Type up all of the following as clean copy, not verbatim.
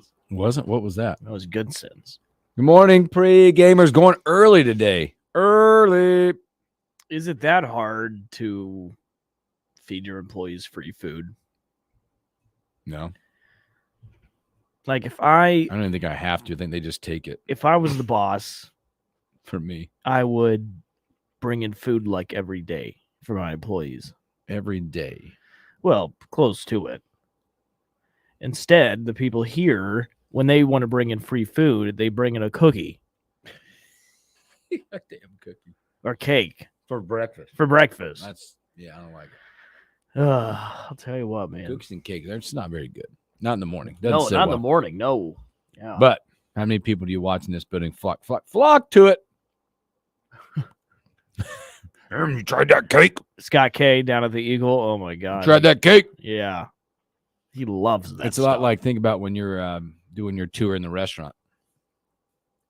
Sins. Wasn't? What was that? That was Good Sins. Good morning, pre-gamers. Going early today. Early. Is it that hard to feed your employees free food? No. Like if I don't even think I have to. I think they just take it if I was the boss, from me I would bring in food like every day for my employees. every day. Well, close to it. Instead, the people here, when they want to bring in free food, they bring in a cookie Damn cookie. or cake For breakfast. for breakfast. I don't like it. I'll tell you what, man. Cookies and cake, they're just not very good. Not in the morning. No, Doesn't sit not in well. the morning. No. Yeah. But how many people do you watch in this building flock to it? You tried that cake? Scott K down at the Eagle. Oh my God. Tried that cake? Yeah. He loves that. It's a lot like, think about when you're doing your tour in the restaurant.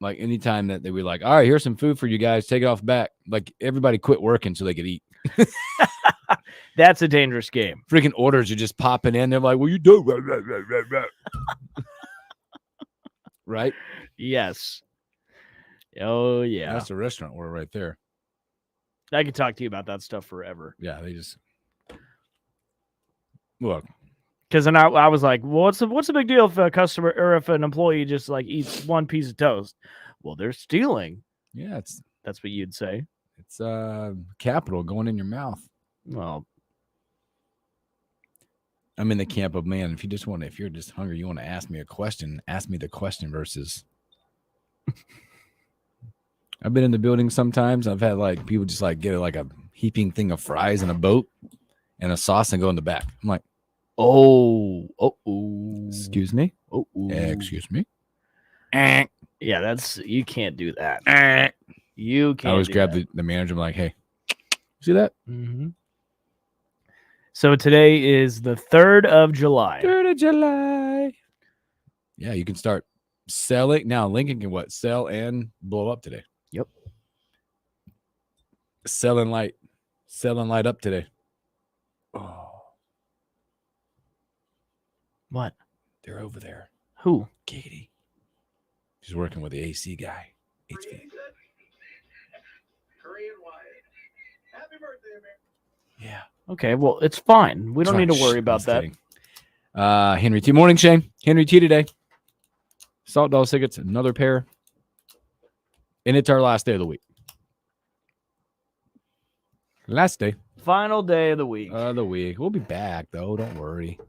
Like anytime that they were like, all right, here's some food for you guys. Take it off back. Like everybody quit working so they could eat. That's a dangerous game. Freaking orders are just popping in. They're like, well, you do. Right? Yes. Oh, yeah. That's the restaurant order right there. I could talk to you about that stuff forever. Yeah, they just look. Because then I was like, well, what's the big deal if a customer or if an employee just like eats one piece of toast? Well, they're stealing. Yeah, That's what you'd say. it's capital going in your mouth. Well, I'm in the camp of, man, if you're just hungry, you want to ask me a question, ask me the question versus. I've been in the building sometimes. I've had like people just like get like a heaping thing of fries in a boat and a sauce and go in the back. I'm like, excuse me? Excuse me? Yeah, you can't do that. You can't. I always grab the manager. I'm like, hey, see that? Mm-hmm. So today is the 3rd of July. 3rd of July. Yeah, you can start selling. Now, Lincoln can sell and blow up today. Yep. Selling light up today. Oh. What? They're over there. Who? Katie. She's working with the AC guy. HV. Happy birthday, man. Yeah. Okay, well, it's fine. We don't need to worry about that. Kidding. Henry T. Morning, Shane. Henry T. today. Salt Dog Tickets, another pair. And it's our last day of the week. Last day. Final day of the week. We'll be back, though. Don't worry.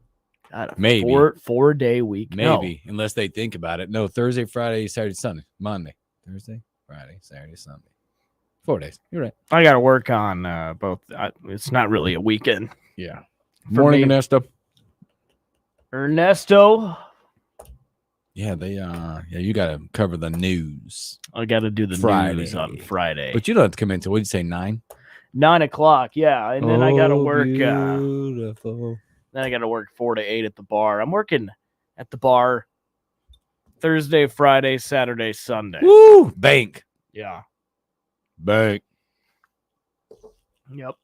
God, Maybe. 4-day week. Maybe, unless they think about it. No, Thursday, Friday, Saturday, Sunday. Monday. Thursday, Friday, Saturday, Sunday. 4 days. You're right. I got to work on both. It's not really a weekend. Yeah. For Morning, me. Ernesto. Yeah, you got to cover the news. I got to do the news on Friday. But you don't have to come in until, what did you say, 9? 9 o'clock, yeah. And then I got to work. Beautiful. Then I got to work 4 to 8 at the bar. I'm working at the bar Thursday, Friday, Saturday, Sunday. Woo! Bank. Yeah. Bank. Yep.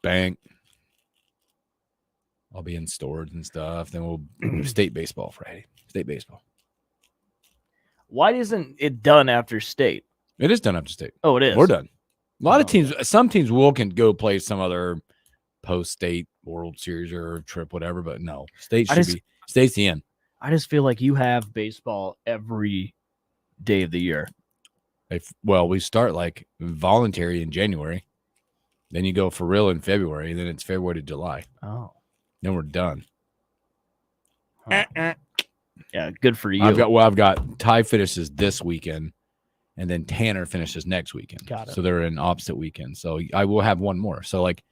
Bank. I'll be in stores and stuff. Then we'll state baseball Friday. State baseball. Why isn't it done after state? It is done after state. Oh, it is. We're done. A lot of teams, some teams can go play some other post-state World Series or trip, whatever, but no. State's the end. I just feel like you have baseball every day of the year. We start like voluntary in January. Then you go for real in February. And then it's February to July. Oh. Then we're done. Huh. Yeah, good for you. I've got Ty finishes this weekend, and then Tanner finishes next weekend. Got it. So they're in opposite weekends. So I will have one more. So like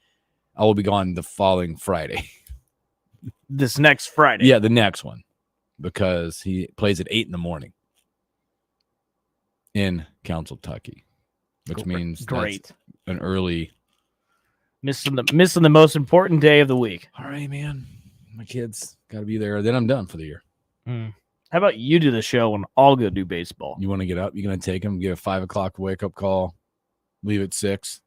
I will be gone the following Friday. This next Friday. Yeah, the next one. Because he plays at 8 in Council, Kentucky. Which means great. That's an early missing the most important day of the week. All right, man. My kids got to be there. Then I'm done for the year. How about you do the show and I'll go do baseball? You want to get up? You're going to take them, get a 5 o'clock wake-up call, leave at 6?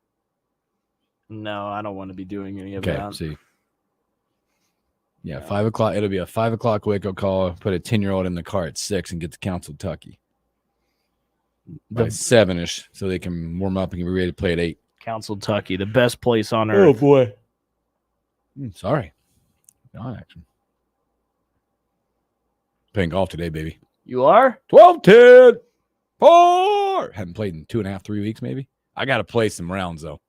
No, I don't want to be doing any of okay, that. see. Yeah, 5 o'clock. It'll be a 5 o'clock wake-up call. Put a 10-year-old in the car at 6 and get to Council Tucky by The 7-ish, so they can warm up and be ready to play at 8. Council Tucky, the best place on earth. boy. Sorry. No action. Playing golf today, baby. You are? 12-10. 4. Haven't played in 2.5, 3 weeks, maybe. I got to play some rounds, though.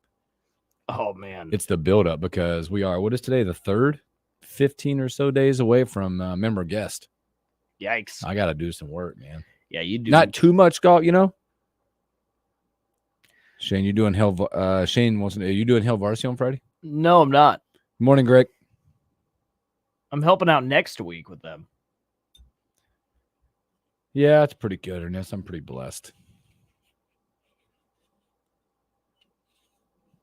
Oh, man. It's the build-up because we are, what is today, the 3rd? 15 or so days away from member guest. Yikes. I got to do some work, man. Yeah, you do. Not too much golf, you know? Shane, you doing Hell? Shane wants to. Are you doing Hell Varsity on Friday? No, I'm not. Morning, Greg. I'm helping out next week with them. Yeah, it's pretty good, Ernest. I'm pretty blessed.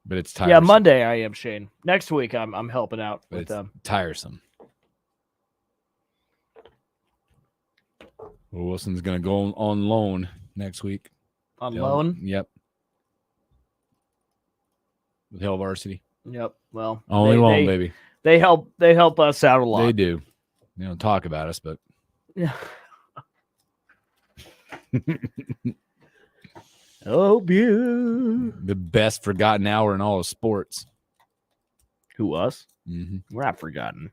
But it's tiresome. Yeah, Monday I am, Shane. Next week I'm helping out But with it's them. tiresome. Well, Wilson's going to go on loan next week. On loan? Yep. With Hell Varsity. Yep. Well, Only loan, baby. They help us out a lot. They do. They don't talk about us, but Yeah. Oh, you. the best forgotten hour in all of sports. Who, us? Mm-hmm. We're not forgotten.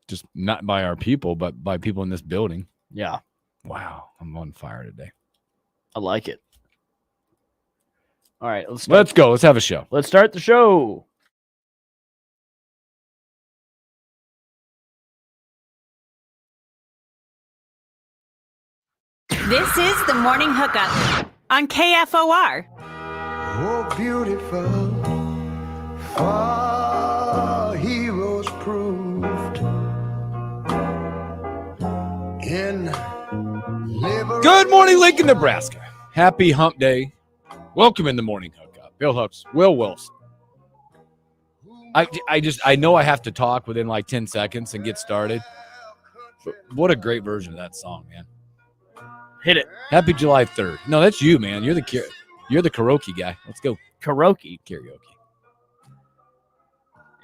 Just not by our people, but by people in this building. Yeah. Wow, I'm on fire today. I like it. All right, let's go. Let's have a show. Let's start the show. This is the Morning Hookup on KFOR. Oh, beautiful, for heroes proved in Good morning, Lincoln, Nebraska. Happy hump day. Welcome in the Morning Hookup. Bill Hooks, Will Wilson. I know I have to talk within like 10 seconds and get started. But what a great version of that song, man. Hit it. Happy July 3rd. No, that's you, man. You're the karaoke guy. Let's go. Karaoke. Karaoke.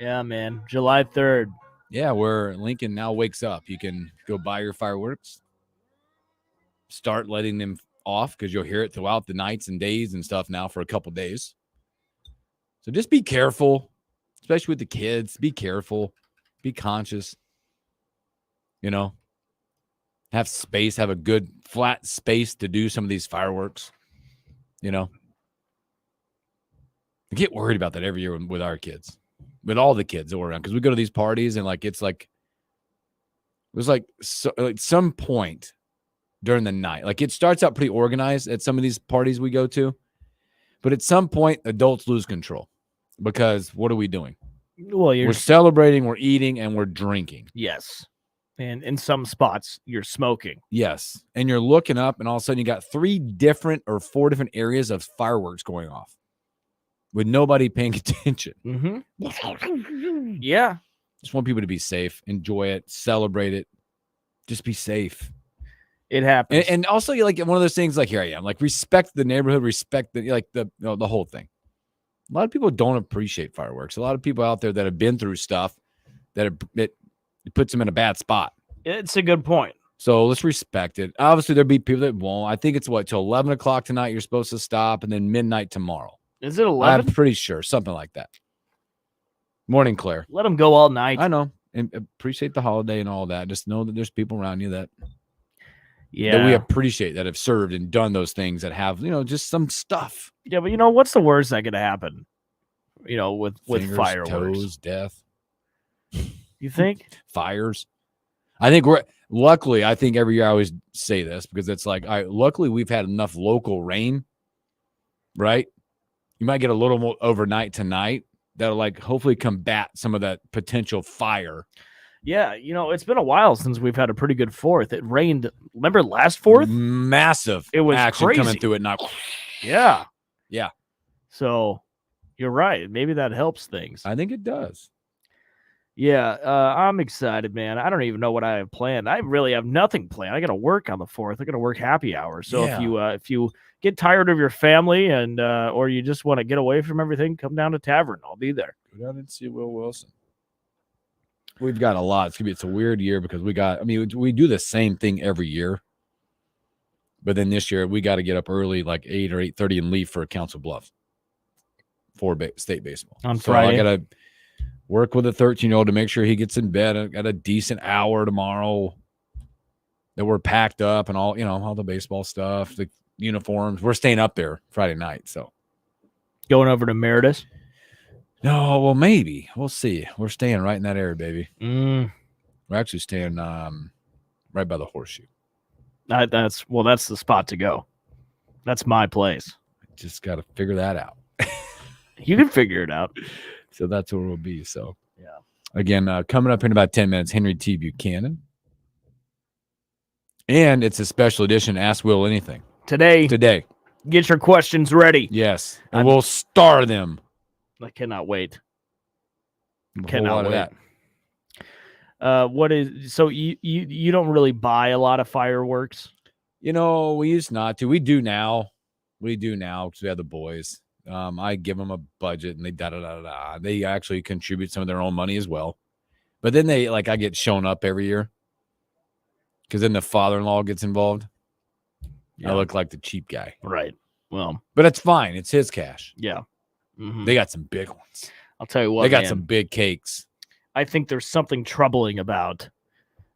Yeah, man. July 3rd. Yeah, where Lincoln now wakes up. You can go buy your fireworks. Start letting them off because you'll hear it throughout the nights and days and stuff now for a couple days. So just be careful, especially with the kids. Be careful. Be conscious. You know, have space, have a good flat space to do some of these fireworks. You know, I get worried about that every year with our kids, with all the kids that we're around, because we go to these parties and like it's like it was like some point during the night, like it starts out pretty organized at some of these parties we go to, but at some point adults lose control because what are we doing? Well, We're celebrating, we're eating, and we're drinking. Yes. And in some spots, you're smoking. Yes. And you're looking up, and all of a sudden you got 3 different or 4 different areas of fireworks going off with nobody paying attention. Mm-hmm. Yeah. Just want people to be safe, enjoy it, celebrate it. Just be safe. It happens. And also, you like one of those things like, here I am, like respect the neighborhood, respect the whole thing. A lot of people don't appreciate fireworks. A lot of people out there that have been through stuff that it puts them in a bad spot. It's a good point. So let's respect it. Obviously, there'll be people that won't. I think it's till 11 o'clock tonight you're supposed to stop, and then midnight tomorrow. Is it 11? I'm pretty sure. Something like that. Morning, Claire. Let them go all night. I know. And appreciate the holiday and all that. Just know that there's people around you that we appreciate, that have served and done those things, that have, just some stuff. Yeah, but what's the worst that could happen? With Fingers, fireworks. toes, death. You think? Fires. I think luckily, I think every year I always say this because it's like, all right, luckily we've had enough local rain, right? You might get a little more overnight tonight that'll like hopefully combat some of that potential fire. Yeah, it's been a while since we've had a pretty good 4th. It rained, remember last 4th? Massive It was action crazy. coming through it now. Yeah. Yeah. So you're right. Maybe that helps things. I think it does. Yeah, I'm excited, man. I don't even know what I have planned. I really have nothing planned. I got to work on the 4th. I got to work happy hour. So if you get tired of your family and or you just want to get away from everything, come down to Tavern. I'll be there. Go down and see Will Wilson. We've got a lot. It's a weird year because we do the same thing every year. But then this year we got to get up early, like 8 or 8:30, and leave for Council Bluffs for state baseball on so Friday. I got to work with a 13-year-old to make sure he gets in bed at a decent hour tomorrow. That we're packed up and all the baseball stuff, the uniforms. We're staying up there Friday night. So Going over to Meredith. no, well maybe we'll see. We're staying right in that area, baby. Mm, We're actually staying right by the Horseshoe. that's the spot to go. That's my place. Just got to figure that out. You can figure it out. So that's where we'll be. So Yeah. Again, coming up in about 10 minutes, Henry T. Buchanan. And it's a special edition, Ask Will Anything. Today, get your questions ready. Yes. And we'll star them. I cannot wait. A Cannot whole lot wait. of that. What is so you don't really buy a lot of fireworks? We used not to. We do now. Because we have the boys. I give them a budget and they da-da-da-da-da. They actually contribute some of their own money as well. But then I get shown up every year. Because then the father-in-law gets involved. Yeah. I look like the cheap guy. Right. Well, But it's fine. It's his cash. yeah. Mhm. They got some big ones. I'll tell you what, They got man, some big cakes. I think there's something troubling about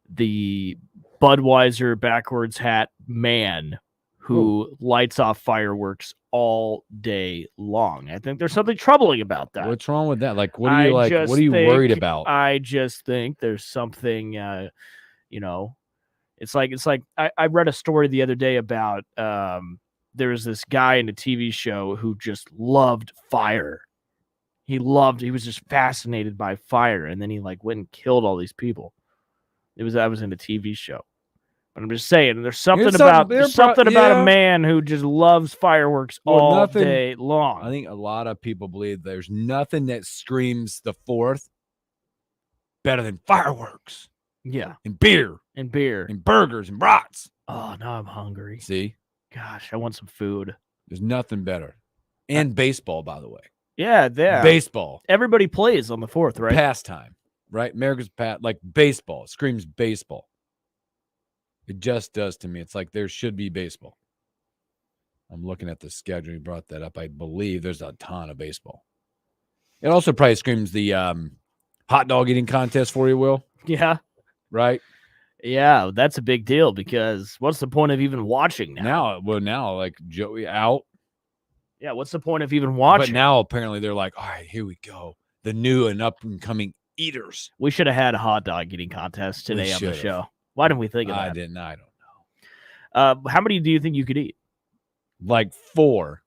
the Budweiser backwards hat man who lights off fireworks all day long. I think there's something troubling about that. What's wrong with that? What are you What are you worried about? I just think there's something, it's like I read a story the other day about there was this guy in a TV show who just loved fire. He was just fascinated by fire, and then he went and killed all these people. That was in a TV show. But I'm just saying, there's something about a man who just loves fireworks all day long. I think a lot of people believe there's nothing that screams the 4th better than fireworks. Yeah. And beer. And beer. And burgers and brats. Oh, now I'm hungry. See? Gosh, I want some food. There's nothing better. And baseball, by the way. Yeah. Baseball. Everybody plays on the 4th, right? Pastime, right? America's baseball. It screams baseball. It just does to me. It's like there should be baseball. I'm looking at the schedule. You brought that up. I believe there's a ton of baseball. It also probably screams the hot dog eating contest for you, Will. Yeah. Right? Yeah, that's a big deal because what's the point of even watching now? Now, Joey out. Yeah, what's the point of even watching? But now apparently they're like, all right, here we go. The new and up and coming eaters. We should have had a hot dog eating contest today on the show. Why didn't we think of that? I didn't. I don't know. How many do you think you could eat? 4.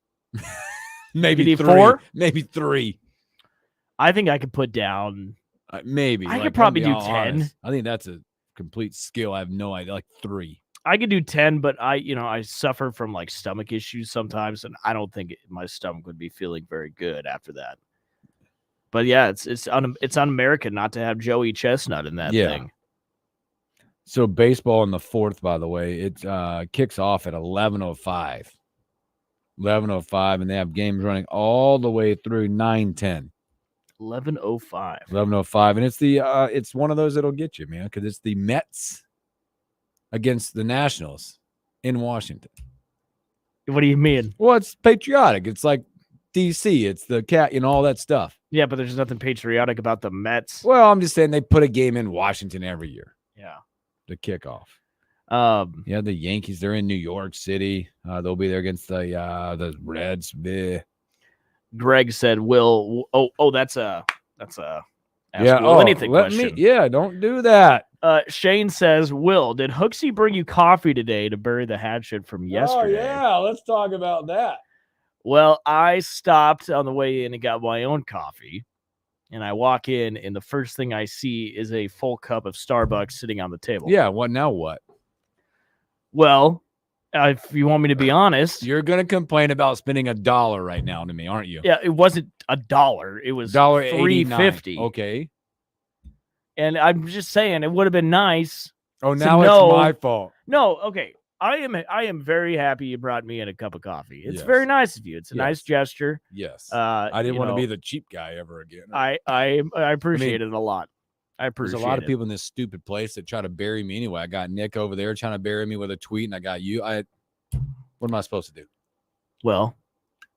Maybe you could eat 3. 4? Maybe 3. I think I could put down. Maybe. I could probably do 10. Honest. I think that's a complete skill. I have no idea. 3. I could do 10, but I suffer from stomach issues sometimes, and I don't think my stomach would be feeling very good after that. But yeah, it's un-American not to have Joey Chestnut in that thing. So baseball on the 4th, by the way, it kicks off at 11:05. 11:05, and they have games running all the way through 9:10. 11:05. 11:05, and it's one of those that'll get you, man, because it's the Mets against the Nationals in Washington. What do you mean? Well, it's patriotic. It's like DC. It's the cat, all that stuff. Yeah, but there's nothing patriotic about the Mets. Well, I'm just saying they put a game in Washington every year. Yeah. The kickoff. Yeah, the Yankees, they're in New York City. They'll be there against the Reds. Bleh. Greg said, "Will." Oh, that's a ask yeah. Will anything question. Don't do that. Shane says, "Will, did Hooksy bring you coffee today to bury the hatchet from yesterday?" Oh yeah, let's talk about that. Well, I stopped on the way in and got my own coffee, and I walk in, and the first thing I see is a full cup of Starbucks sitting on the table. Yeah. What now? What? Well, if you want me to be honest, You're gonna complain about spending $1 right now to me, aren't you? yeah, it wasn't $1. It was $3.50. Okay. And I'm just saying, it would have been nice. Oh, now know- it's my fault. No, okay. I am very happy you brought me in a cup of coffee. It's Yes. very nice of you. It's a Yes. nice gesture. Yes. I I didn't want to be the cheap guy ever again. I appreciate it a lot. I appreciate There's a lot of it. people in this stupid place that try to bury me anyway. I got Nick over there trying to bury me with a tweet, and I got you. What am I supposed to do? Well,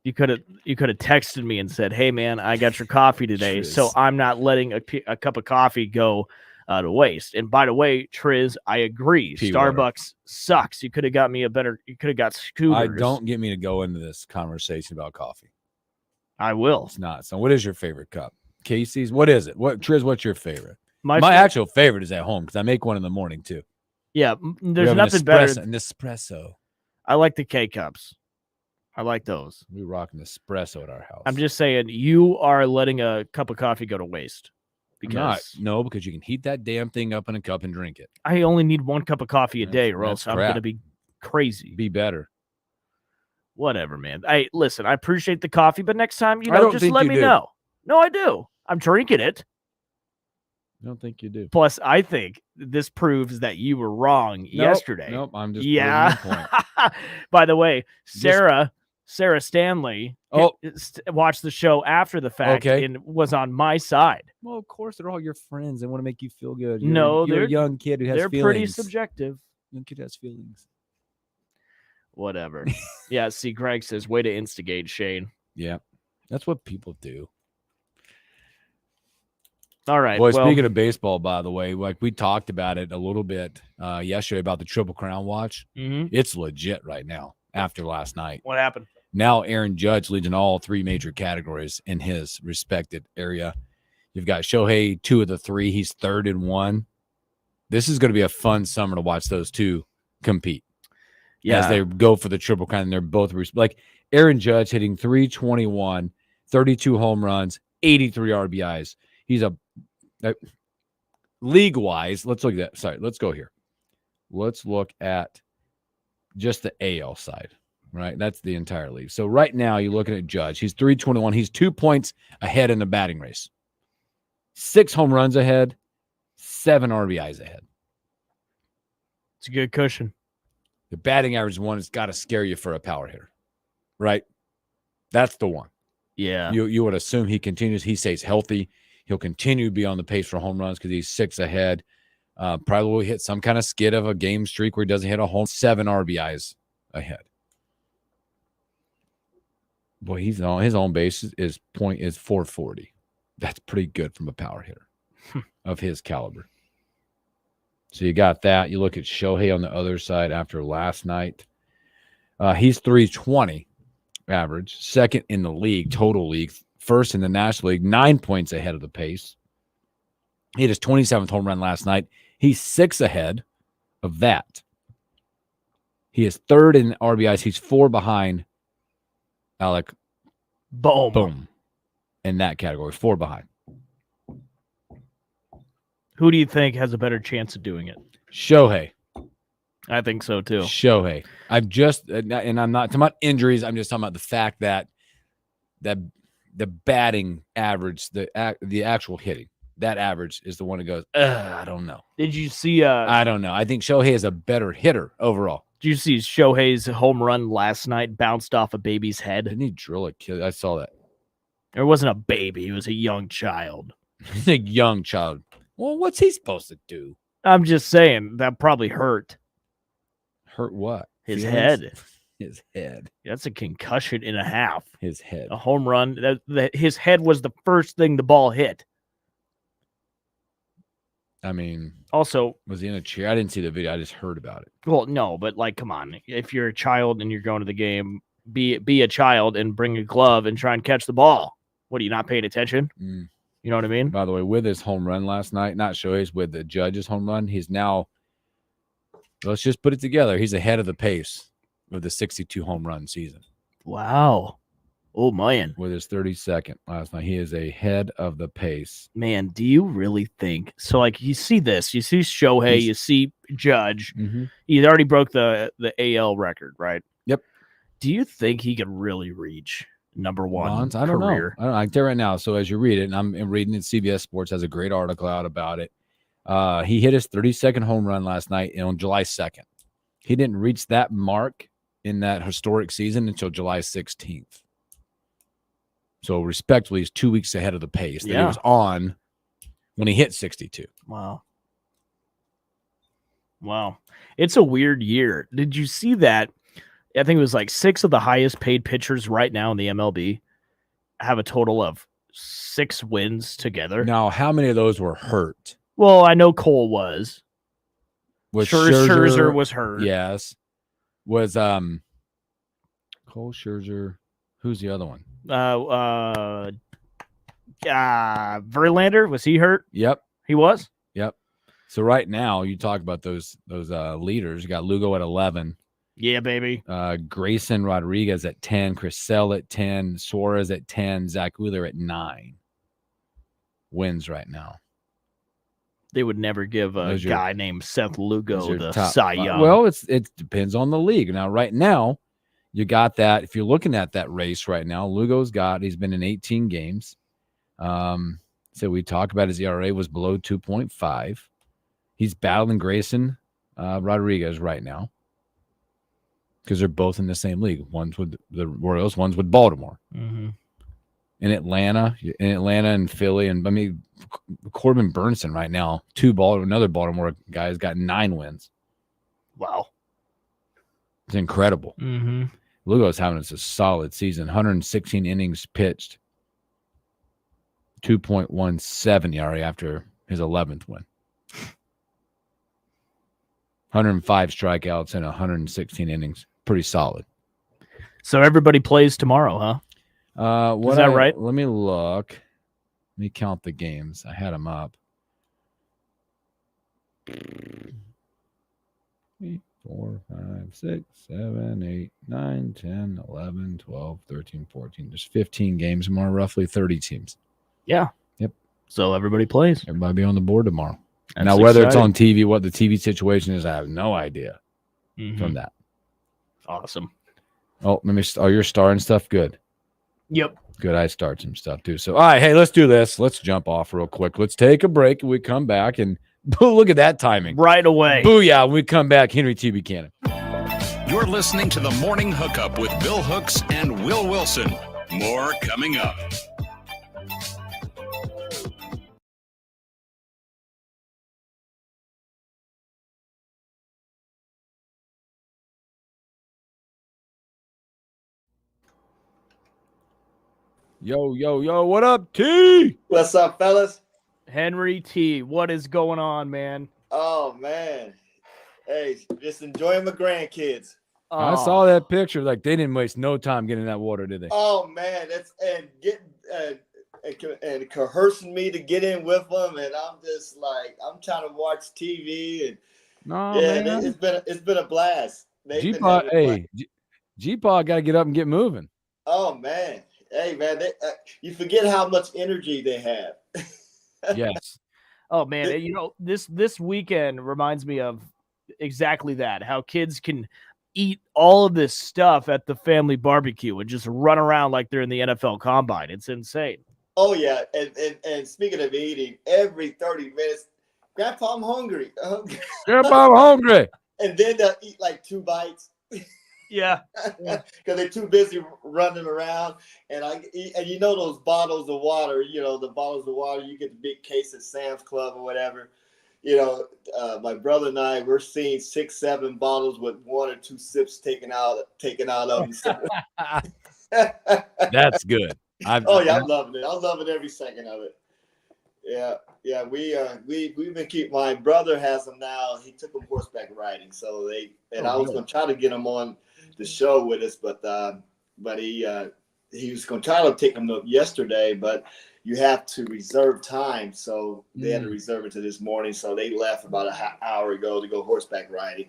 you could have texted me and said, "Hey, man, I got your coffee today, so Triz. I'm not letting a cup of coffee go to waste." And by the way, Triz, I agree. P-water. Starbucks sucks. You could have got me a better. You could have got Scooters. Don't get me to go into this conversation about coffee. I will. It's not. So, what is your favorite cup? Casey's. What is it? Triz? What's your favorite? My fa- actual favorite is at home because I make one in the morning too. Yeah, We there's have nothing better. An espresso. I like the K cups. I like those. We rock an espresso at our house. I'm just saying, you are letting a cup of coffee go to waste. I'm not. Because No, because you can heat that damn thing up in a cup and drink it. I only need one cup of coffee a day, or That's else I'm going to crap. be crazy. Be better. Whatever, man. Listen, I appreciate the coffee, but next time, I don't just think let you me do. know. No, I do. I'm drinking it. I don't think you do. Plus, I think this proves that you were wrong yesterday. Nope. I'm just Yeah. proving the point. By the way, Sarah Stanley watched the show after the fact and was on my side. Well, of course, they're all your friends. They want to make you feel good. No, you're they're a young kid who has they're feelings. pretty subjective. Young kid has feelings. Whatever. Yeah, see, Greg says, way to instigate, Shane. Yeah, that's what people do. All right. Boy, well, speaking of baseball, by the way, like we talked about it a little bit yesterday about the Triple Crown watch. mhm. It's legit right now after last night. What happened? Now Aaron Judge leads in all three major categories in his respected area. You've got Shohei, 2 of the 3. He's 3rd in 1. This is going to be a fun summer to watch those two compete. Yeah. As they go for the Triple Crown, and they're both like Aaron Judge hitting 321, 32 home runs, 83 RBIs. He's a league-wise. Let's look at that. Sorry, let's go here. Let's look at just the AL side, right? That's the entire league. So right now you're looking at Judge. He's 321. He's 2 points ahead in the batting race. 6 home runs ahead, 7 RBIs ahead. It's a good cushion. The batting average one has got to scare you for a power hitter, right? That's the one. Yeah. You would assume he continues. He stays healthy. He'll continue to be on the pace for home runs because he's 6 ahead. Probably will hit some kind of skid of a game streak where he doesn't hit a home. 7 RBIs ahead. Boy, he's on his own base is 440. That's pretty good from a power hitter of his caliber. So you got that. You look at Shohei on the other side after last night. He's 320 average, 2nd in the league, total league, 1st in the National League, 9 points ahead of the pace. He hit his 27th home run last night. He's 6 ahead of that. He is 3rd in RBIs. He's 4 behind Alec Boom in that category, 4 behind. Who do you think has a better chance of doing it? Shohei. I think so too. Shohei. And I'm not talking about injuries. I'm just talking about the fact that the batting average, the actual hitting, that average is the one that goes, I don't know. Did you see? I don't know. I think Shohei is a better hitter overall. Did you see Shohei's home run last night bounced off a baby's head? Didn't he drill a kid? I saw that. It wasn't a baby. It was a young child. He's a young child. Well, what's he supposed to do? I'm just saying that probably hurt Hurt what? his Feelings? head. His head. That's a concussion and a half. His head. A home run. His head was the first thing the ball hit. I mean, Also, was he in a chair? I didn't see the video. I just heard about it. well, no, but like, come on. If you're a child and you're going to the game, be a child and bring a glove and try and catch the ball. What, are you not paying attention? Mm. You know what I mean? By the way, with his home run last night, not Shohei's, with the Judge's home run, he's now, let's just put it together. He's ahead of the pace of the 62 home run season. Wow. Oh, man. With his 32nd last night. He is ahead of the pace. Man, do you really think so? Like, you see this, you see Shohei, you see Judge. Mm-hmm. He already broke the AL record, right? Yep. Do you think he could really reach number one Bonds? I don't career? know. I can tell you right now. So as you read it, and I'm reading it, CBS Sports has a great article out about it. He hit his 32nd home run last night on July 2nd. He didn't reach that mark in that historic season until July 16th. So respectfully, he's 2 weeks ahead of the pace that he was on when he hit 62. Wow. It's a weird year. Did you see that? I think it was like 6 of the highest paid pitchers right now in the MLB have a total of 6 wins together. Now, how many of those were hurt? Well, I know Cole was. Scherzer was hurt. Yes. Was Cole Scherzer. Who's the other one? Verlander, was he hurt? Yep. He was? Yep. So right now, you talk about those leaders. You got Lugo at 11. Yeah, baby. Grayson Rodriguez at 10. Chris Sale at 10. Suarez at 10. Zach Wheeler at 9. Wins right now. They would never give a guy named Seth Lugo the Cy Young. Well, it depends on the league. Now, right now, you got that. If you're looking at that race right now, he's been in 18 games. So we talk about his ERA was below 2.5. He's battling Grayson Rodriguez right now because they're both in the same league. One's with the Royals, one's with Baltimore. Mm-hmm. In Atlanta and Philly, and I mean Corbin Burnson right now, another Baltimore guy has got 9 wins. Wow, it's incredible. Mm-hmm. Lugo's having a solid season. 116 innings pitched, 2.17 ERA after his 11th win. 105 strikeouts and 116 innings. Pretty solid. So everybody plays tomorrow, huh? Is that right? Let me look. Let me count the games. I had them up. 3, 4, 5, 6, 7, 8, 9, 10, 11, 12, 13, 14. There's 15 games tomorrow, roughly 30 teams. Yeah. Yep. So everybody plays. Everybody be on the board tomorrow. That's now, whether exciting. it's on TV, what the TV situation is, I have no idea from that. Awesome. Oh, you're starting stuff? Good. Yep. Good. I start some stuff too. So, all right, hey, let's do this. Let's jump off real quick. Let's take a break. We come back and look at that timing. Right away. Booyah. When we come back, Henry T. Buchanan. You're listening to the Morning Hookup with Bill Hooks and Will Wilson. More coming up. Yo, what up, T? What's up, fellas? Henry T, what is going on, man? Oh, man. Hey, just enjoying my grandkids. I saw that picture. Like, they didn't waste no time getting in that water, did they? Oh, man. And coercing me to get in with them. And I'm just like, I'm trying to watch TV. And man. It's been a blast. G-Pod got to get up and get moving. Oh, man. Hey, man, you forget how much energy they have. Yes. Oh, man, this weekend reminds me of exactly that, how kids can eat all of this stuff at the family barbecue and just run around like they're in the NFL Combine. It's insane. Oh, yeah, and speaking of eating, every 30 minutes, Grandpa, I'm hungry. Grandpa, I'm hungry. And then they'll eat like 2 bites. Yeah, because they're too busy running around, and those bottles of water. The bottles of water you get the big case at Sam's Club or whatever. My brother and I, we're seeing 6, 7 bottles with 1 or 2 sips taken out of them. That's good. I'm loving it. I'm loving every second of it. Yeah. We've been keeping. My brother has them now. He took them horseback riding, I was going to try to get him on the show with us, but he was going to try to take them up yesterday, but you have to reserve time, so they had to reserve it to this morning. So they left about an hour ago to go horseback riding,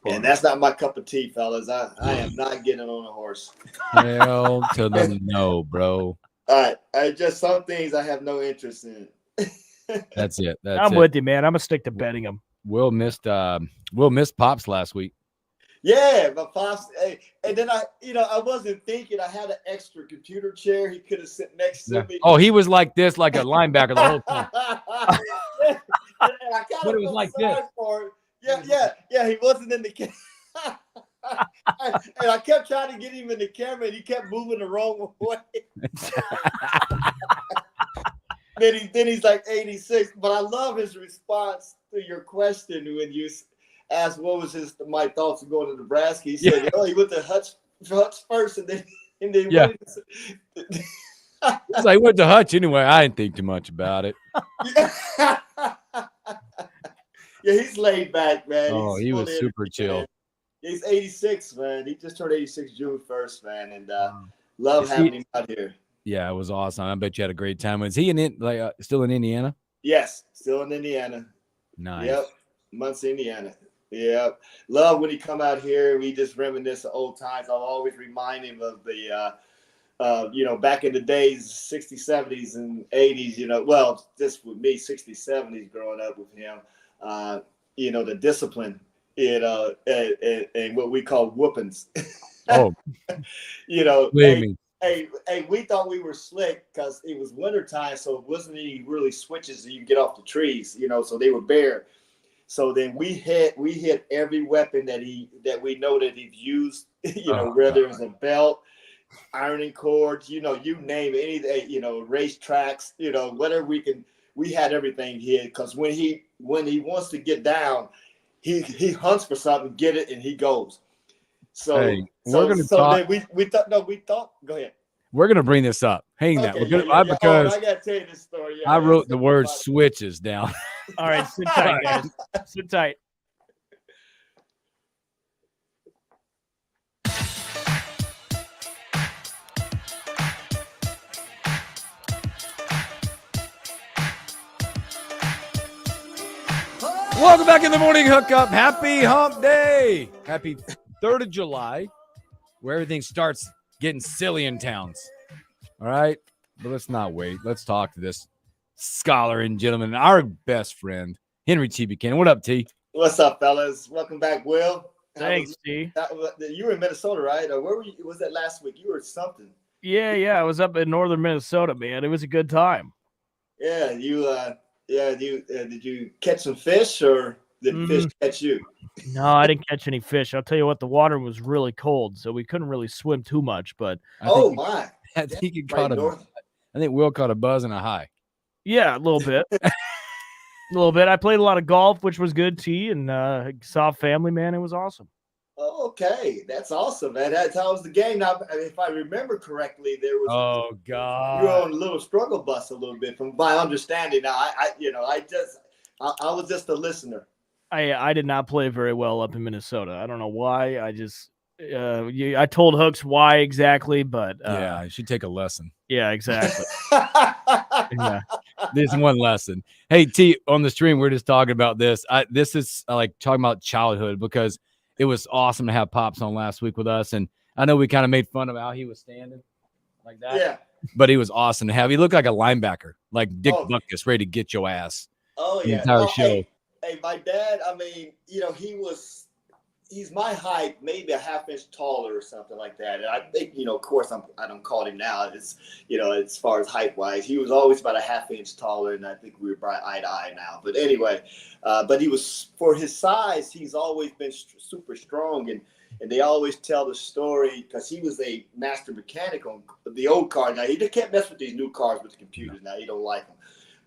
and that's not my cup of tea, fellas. I am not getting on a horse. Hell to the no, bro. All right, just some things I have no interest in. That's it. I'm with you, man. I'm gonna stick to betting them. Will missed Pops last week. Yeah, but Pops. Hey, and then I wasn't thinking. I had an extra computer chair. He could have sit next to me. Oh, he was like this, like a linebacker the whole time. And I kind of was like this. For it. Yeah. He wasn't in the camera. And I kept trying to get him in the camera, and he kept moving the wrong way. then he's like 86. But I love his response to your question when you asked what was my thoughts of going to Nebraska. He said, he went to Hutch first, and then Yeah. It's like, went to Hutch anyway. I didn't think too much about it. Yeah, he's laid back, man. Oh, he was super chill. Man. He's 86, man. He just turned 86 June 1st, man, and love having him out here. Yeah, it was awesome. I bet you had a great time. Was he still in Indiana? Yes, still in Indiana. Nice. Yep, Muncie, Indiana. Yep. Love when he come out here. We just reminisce of old times. I'll always remind him of the, back in the days, 60s, 70s, and 80s, well, just with me, 60s, 70s growing up with him, the discipline, and what we call whoopings. Oh, Hey, we thought we were slick because it was wintertime, so it wasn't any really switches that you could get off the trees, so they were bare. So then we hit every weapon that we know that he's used, whether it was a belt, ironing cords, you name it, anything, race tracks, whatever we had everything here, because when he wants to get down, he hunts for something, get it, and he goes. So we're gonna talk. Then we thought. Go ahead. We're gonna bring this up. Hang that. We're gonna because I gotta tell you this story. I wrote the word switches down. All right, sit tight, guys. Sit tight. Welcome back in the morning hookup. Happy hump day. Happy 3rd of July, where everything starts getting silly in towns. All right. But let's not wait. Let's talk to this scholar and gentleman, our best friend, Henry T. Buchanan. What up, T? What's up, fellas? Welcome back, Will. Thanks, T. You were in Minnesota, right? Or where were you? Was that last week? You were something. Yeah. I was up in northern Minnesota, man. It was a good time. Yeah, did you catch some fish, or did fish catch you? No, I didn't catch any fish. I'll tell you what, the water was really cold, so we couldn't really swim too much. But I think he caught I think Will caught a buzz and a high. Yeah, a little bit. A little bit. I played a lot of golf, which was good, T, and saw family, man. It was awesome. Oh, okay. That's awesome, man. That's how was the game. Now, if I remember correctly, there was. Oh, God. You were on a little struggle bus a little bit, from my understanding. Now, I was just a listener. I did not play very well up in Minnesota. I don't know why. I told Hooks why exactly, but yeah, you should take a lesson. Yeah, exactly. Yeah, this one lesson. Hey, T, on the stream, we're just talking about this. This is like talking about childhood, because it was awesome to have Pops on last week with us, and I know we kind of made fun of how he was standing like that. Yeah, but he was awesome to have. He looked like a linebacker, like Dick Butkus, ready to get your ass. Oh the yeah, entire show. Hey, my dad. I mean, he's my height, maybe a half inch taller or something like that. And I think, of course, I don't call him now. It's, as far as height wise, he was always about a half inch taller, and I think we were right eye to eye now. But anyway, but he was, for his size, he's always been super strong, and they always tell the story, because he was a master mechanic on the old car. Now, he can't mess with these new cars with the computers now. He don't like them.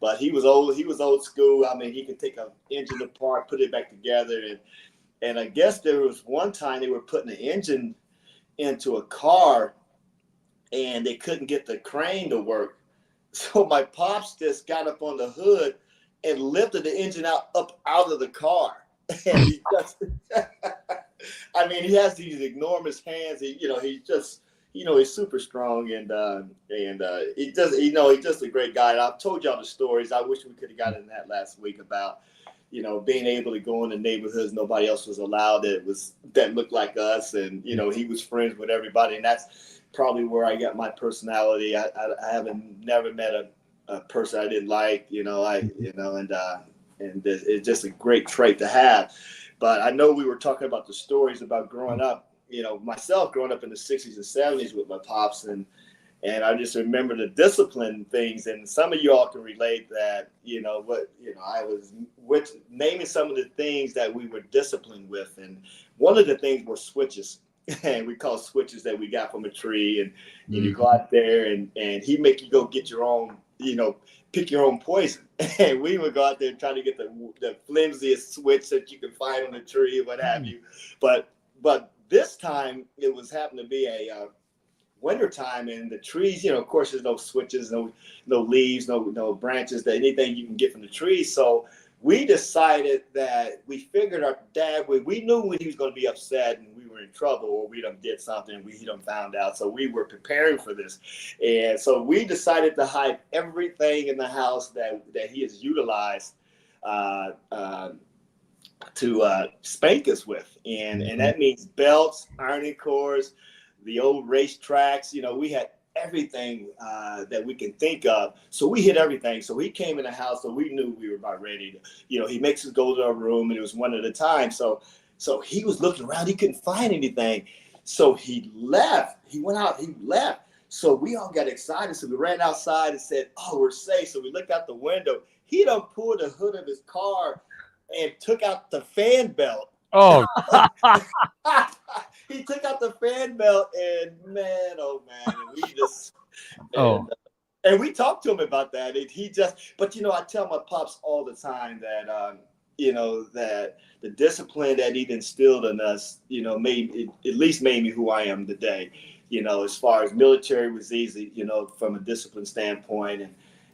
But he was old school. I mean, he could take an engine apart, put it back together, and I guess there was one time they were putting an engine into a car, and they couldn't get the crane to work. So my pops just got up on the hood and lifted the engine up out of the car. And he just, I mean, he has these enormous hands. He's super strong, and he's just a great guy. And I've told y'all the stories. I wish we could have gotten that last week about, being able to go in the neighborhoods nobody else was allowed that looked like us, and he was friends with everybody, and that's probably where I got my personality. I never met a person I didn't like, and it's just a great trait to have. But I know we were talking about the stories about growing up. Myself growing up in the 60s and 70s with my pops, and I just remember the discipline things, and some of y'all can relate that, I was naming some of the things that we were disciplined with. And one of the things were switches, and we call switches that we got from a tree, and you go out there and he make you go get your own pick your own poison. And we would go out there and try to get the flimsiest switch that you could find on the tree or what have you. But this time it was happened to be a wintertime, and the trees, of course, there's no switches, no leaves, no branches, anything you can get from the trees. So we decided that we figured our dad, we knew when he was going to be upset and we were in trouble, or we done did something and he done found out. So we were preparing for this. And so we decided to hide everything in the house that he has utilized to spank us with. And that means belts, ironing cords, the old race tracks. We had everything that we can think of. So we hit everything. So he came in the house, so we knew we were about ready to, he makes us go to our room, and it was one at a time. So he was looking around, he couldn't find anything. So he left. He went out, he left. So we all got excited. So we ran outside and said, oh, we're safe. So we looked out the window. He done pulled the hood of his car and took out the fan belt. Oh, he took out the fan belt, and man, oh man, and we just, and we talked to him about that. And he just, but I tell my pops all the time that, that the discipline that he instilled in us, at least made me who I am today. As far as military was easy, from a discipline standpoint,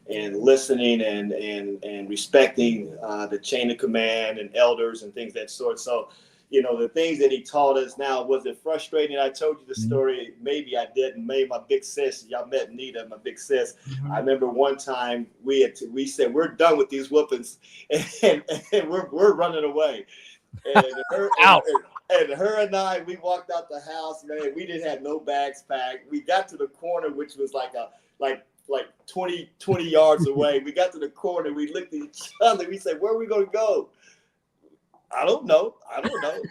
and listening and respecting the chain of command and elders and things of that sort. So, the things that he taught us. Now, was it frustrating? I told you the story. Maybe I didn't. Maybe my big sis, y'all met Nita, my big sis. I remember one time we said, we're done with these whoopings, and we're running away. And her, and her and I, we walked out the house, man. We didn't have no bags packed. We got to the corner, which was like 20 yards away. We got to the corner. We looked at each other. We said, where are we going to go? I don't know.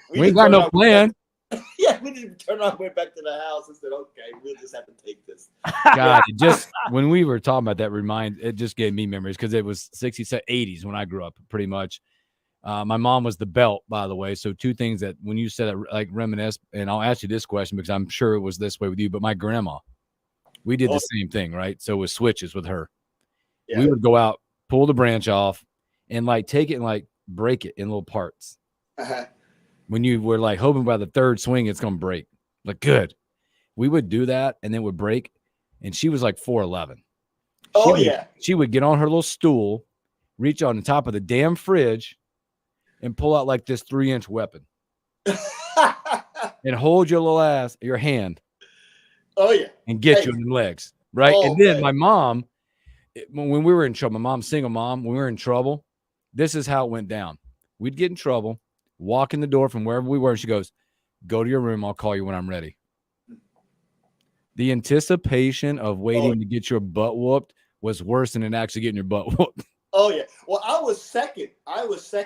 We ain't got no plan. Yeah, we didn't turn around, went back to the house and said, okay, we'll just have to take this. God, just when we were talking about that, it just gave me memories, because it was 60s, 80s when I grew up, pretty much. My mom was the belt, by the way. So two things that when you said it, reminisce, and I'll ask you this question because I'm sure it was this way with you, but my grandma, we did the same thing, right? So with switches with her, we would go out, pull the branch off, and take it and break it in little parts. When you were hoping by the third swing it's gonna break, good. We would do that, and then it would break. And she was 4'11". She would get on her little stool, reach on the top of the damn fridge, and pull out this 3-inch weapon, and hold your hand. Oh yeah, and get you in the legs, right? And then my mom, when we were in trouble, my mom's single mom, when we were in trouble, this is how it went down. We'd get in trouble, walk in the door from wherever we were, and she goes, go to your room. I'll call you when I'm ready. The anticipation of waiting to get your butt whooped was worse than actually getting your butt whooped. Oh, yeah. Well, I was second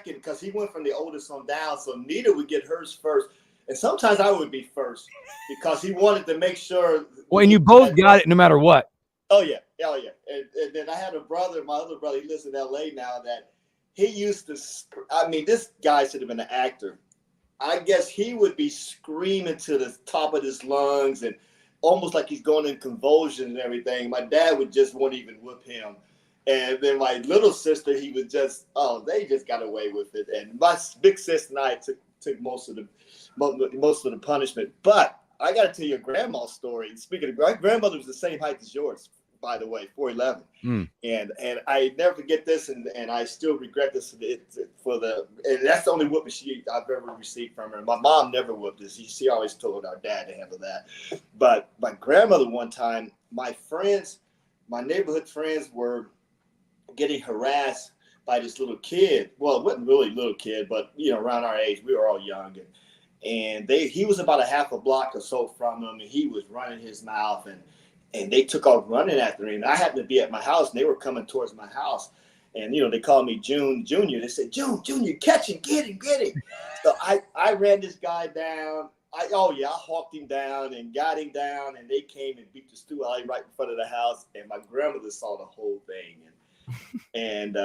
because he went from the oldest on down. So Nita would get hers first. And sometimes I would be first because he wanted to make sure. Well, and you both got it no matter what. Oh, yeah. Oh, yeah. And then I had a brother, my other brother, he lives in L.A. now, that he used to, this guy should have been an actor. I guess he would be screaming to the top of his lungs and almost like he's going in convulsions and everything. My dad would just won't even whip him. And then my little sister, he was just, they just got away with it. And my big sister and I took most of the punishment. But I got to tell you a grandma's story. Speaking of, my grandmother was the same height as yours, by the way, 4'11". And I never forget this, and I still regret this and that's the only whooping I've ever received from her. My mom never whooped us. She always told our dad to handle that. But my grandmother, one time, my neighborhood friends were getting harassed by this little kid. Well, it wasn't really a little kid, but around our age, we were all young, and he was about a half a block or so from them, and he was running his mouth, and they took off running after him. I happened to be at my house, and they were coming towards my house, and they called me June Junior. They said, Junior, catch him, get him. So I ran this guy down. I hawked him down and got him down, and they came and beat the stew out right in front of the house, and my grandmother saw the whole thing, and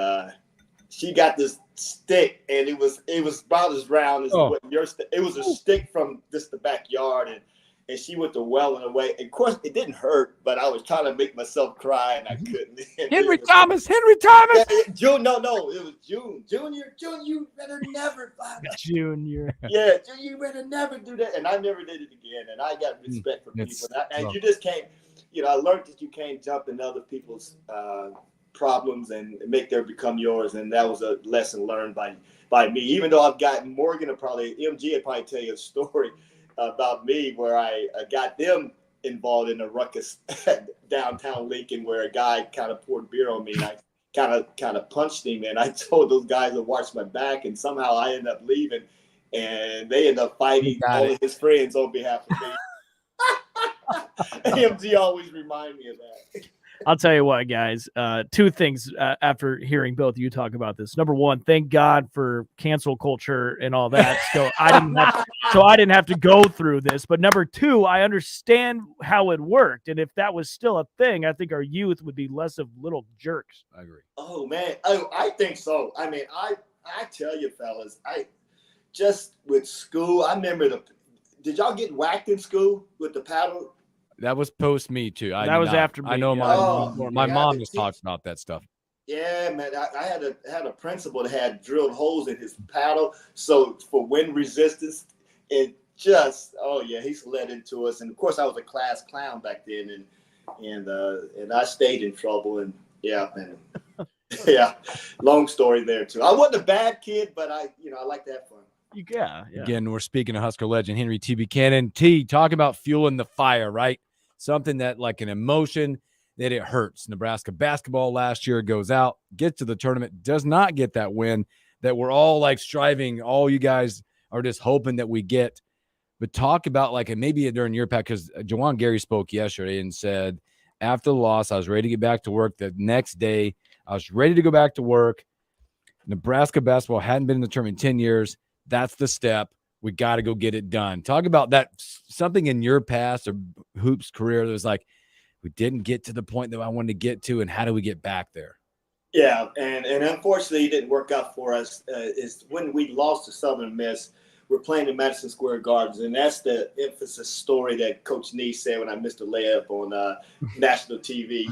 she got this stick, and it was about as round as what your stick. It was a stick from just the backyard, and she went to wailing away. Of course, it didn't hurt, but I was trying to make myself cry, and I couldn't. Henry Thomas. Yeah, June, no, it was June. Junior, you better never. Junior. Yeah, you better never do that. And I never did it again. And I got respect for people. And you just can't, I learned that you can't jump in other people's problems and make them become yours. And that was a lesson learned by me. Even though I've gotten Morgan MG would probably tell you a story about me where I got them involved in a ruckus downtown Lincoln where a guy kind of poured beer on me and I kind of punched him, and I told those guys to watch my back, and somehow I ended up leaving and they ended up fighting all of his friends on behalf of me. AMG always remind me of that. I'll tell you what, guys. Two things after hearing both of you talk about this. Number one, thank God for cancel culture and all that. So I didn't have to go through this. But number two, I understand how it worked, and if that was still a thing, I think our youth would be less of little jerks. I agree. Oh man, I think so. I mean, I tell you, fellas, I just with school. I remember did y'all get whacked in school with the paddle? That was post me too. That was after me. I know my mom just talked about that stuff. Yeah, man. I had a principal that had drilled holes in his paddle, so for wind resistance, it just he's led into us. And of course, I was a class clown back then, and I stayed in trouble. And yeah, man. Yeah, long story there too. I wasn't a bad kid, but I like to have fun. Yeah. Again, we're speaking to Husker legend Henry T. Buchanan. Talk about fueling the fire, right? Something that like an emotion that it hurts. Nebraska basketball last year goes out, gets to the tournament, does not get that win that we're all like striving. All you guys are just hoping that we get. But talk about like, and maybe during your pack, because Jawan Gary spoke yesterday and said, after the loss, I was ready to get back to work. The next day, I was ready to go back to work. Nebraska basketball hadn't been in the tournament in 10 years. That's the step. We got to go get it done. Talk about that, something in your past or hoops career that was like, we didn't get to the point that I wanted to get to, and how do we get back there? Yeah, and unfortunately, it didn't work out for us. Is when we lost to Southern Miss. We're playing in Madison Square Gardens, and that's the emphasis story that Coach Nee said when I missed a layup on national TV.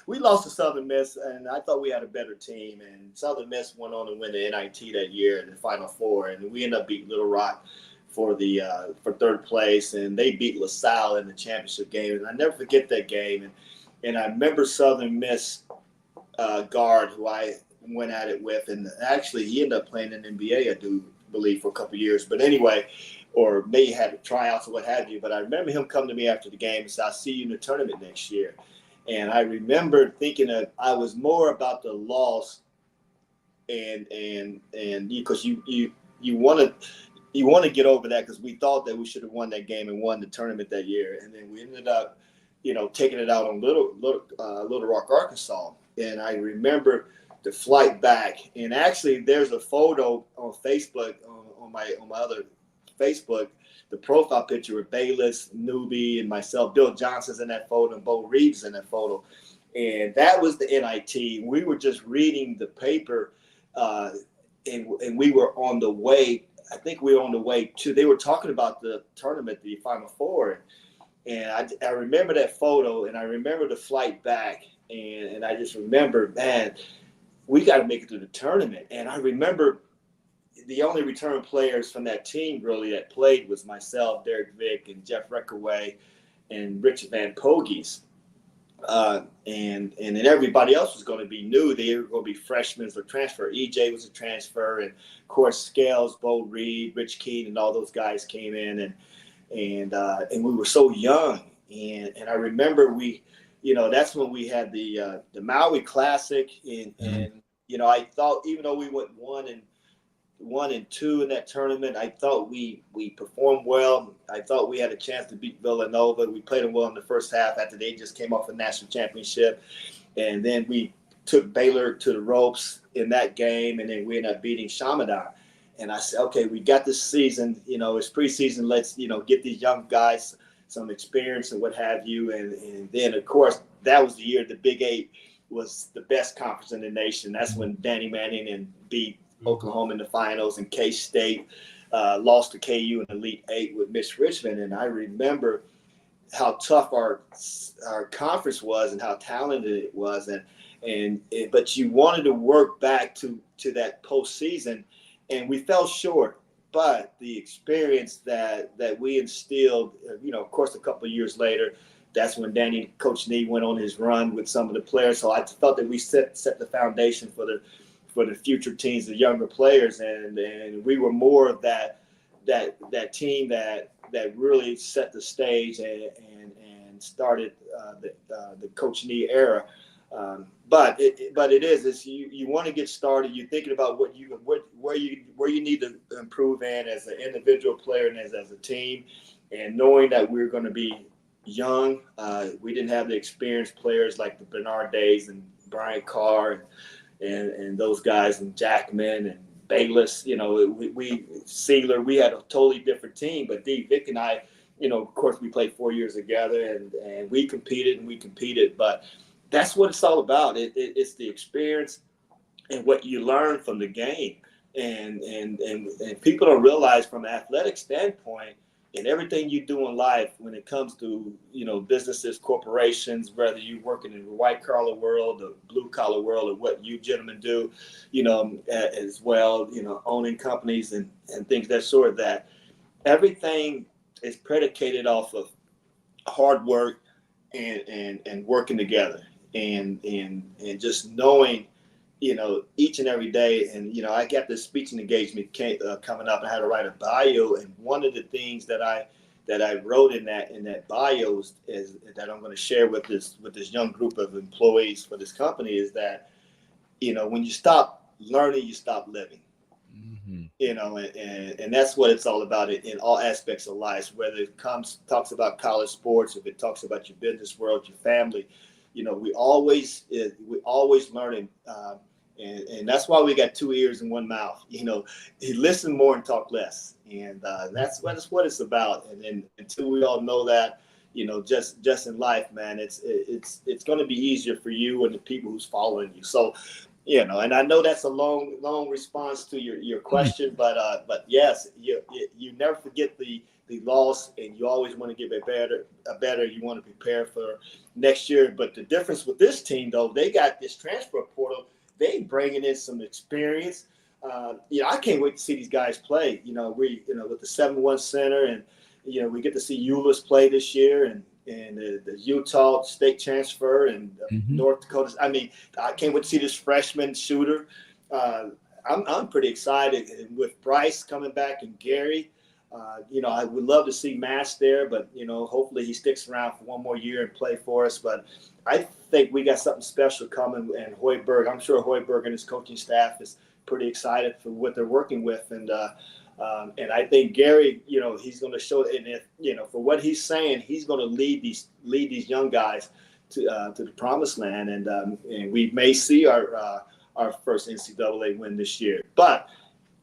We lost to Southern Miss, and I thought we had a better team. And Southern Miss went on to win the NIT that year in the Final Four, and we ended up beating Little Rock for third place, and they beat LaSalle in the championship game. And I never forget that game. And I remember Southern Miss guard who I went at it with, and actually he ended up playing in the NBA, I do believe, for a couple of years. But anyway, or maybe had tryouts or what have you. But I remember him coming to me after the game and said, "I'll see you in the tournament next year." And I remember thinking that I was more about the loss, and because you want to get over that, because we thought that we should have won that game and won the tournament that year, and then we ended up, taking it out on Little Rock, Arkansas. And I remember the flight back, and actually there's a photo on Facebook on my other Facebook. The profile picture with Bayless, Newbie, and myself. Bill Johnson's in that photo, and Bo Reeves in that photo. And that was the NIT. We were just reading the paper, and we were on the way. I think we were on the way to. They were talking about the tournament, the Final Four, and I remember that photo, and I remember the flight back, and I just remember, man, we got to make it to the tournament. And I remember the only return players from that team really that played was myself, Derek Vick, and Jeff Reckaway, and Richard Van Pogies. And then everybody else was going to be new. They were going to be freshmen or transfer. EJ was a transfer, and of course Scales, Bo Reed, Rich Keene, and all those guys came in, and we were so young. And I remember that's when we had the Maui Classic, and I thought, even though we went 1-2 in that tournament, I thought we performed well. I thought we had a chance to beat Villanova. We played them well in the first half after they just came off a national championship. And then we took Baylor to the ropes in that game, and then we ended up beating Shamadan. And I said, okay, we got this season. It's preseason. Let's, get these young guys some experience and what have you. And then, of course, that was the year the Big 8 was the best conference in the nation. That's when Danny Manning beat Oklahoma in the finals, and K-State lost to KU in Elite Eight with Mitch Richmond, and I remember how tough our conference was and how talented it was, but you wanted to work back to that postseason, and we fell short. But the experience that we instilled, of course, a couple of years later, that's when Coach Nee went on his run with some of the players. So I felt that we set the foundation for the future teams, the younger players, and we were more of that team that really set the stage and started the Coach Nee era. But it is you want to get started. You're thinking about where you need to improve in as an individual player and as a team, and knowing that we're going to be young. We didn't have the experienced players like the Bernard Days and Brian Carr and those guys and Jackman and Bayless. We Sealer. We had a totally different team. But Vic and I, of course, we played 4 years together and we competed. But that's what it's all about. It's the experience and what you learn from the game. And people don't realize from an athletic standpoint, in everything you do in life, when it comes to businesses, corporations, whether you're working in the white collar world, the blue collar world, or what you gentlemen do, as well, owning companies and things of that sort, that everything is predicated off of hard work and working together and just knowing each and every day. And, I got this speaking engagement coming up, and I had to write a bio. And one of the things that I wrote in that bio is that I'm going to share with this young group of employees for this company is that, when you stop learning, you stop living. Mm-hmm. And that's what it's all about in all aspects of life, whether it talks about college sports, if it talks about your business world, your family, we always learning. And that's why we got 2 ears and 1 mouth. Listen more and talk less, and that's what it's about. And until we all know that, just in life, man, it's going to be easier for you and the people who's following you. So, and I know that's a long response to your question, but yes, you never forget the loss, and you always want to give it better. You want to prepare for next year. But the difference with this team, though, they got this transfer portal. They bringing in some experience. I can't wait to see these guys play. We with the 7-1 center, and we get to see Euless play this year, and the Utah State transfer and North Dakota. I mean, I can't wait to see this freshman shooter. I'm pretty excited, and with Bryce coming back and Gary. I would love to see Mass there, but hopefully he sticks around for 1 more year and play for us. But I think we got something special coming, and Hoiberg, I'm sure Hoiberg and his coaching staff is pretty excited for what they're working with, and I think Gary, he's going to show, and if for what he's saying, he's going to lead these young guys to the promised land, and we may see our first NCAA win this year, but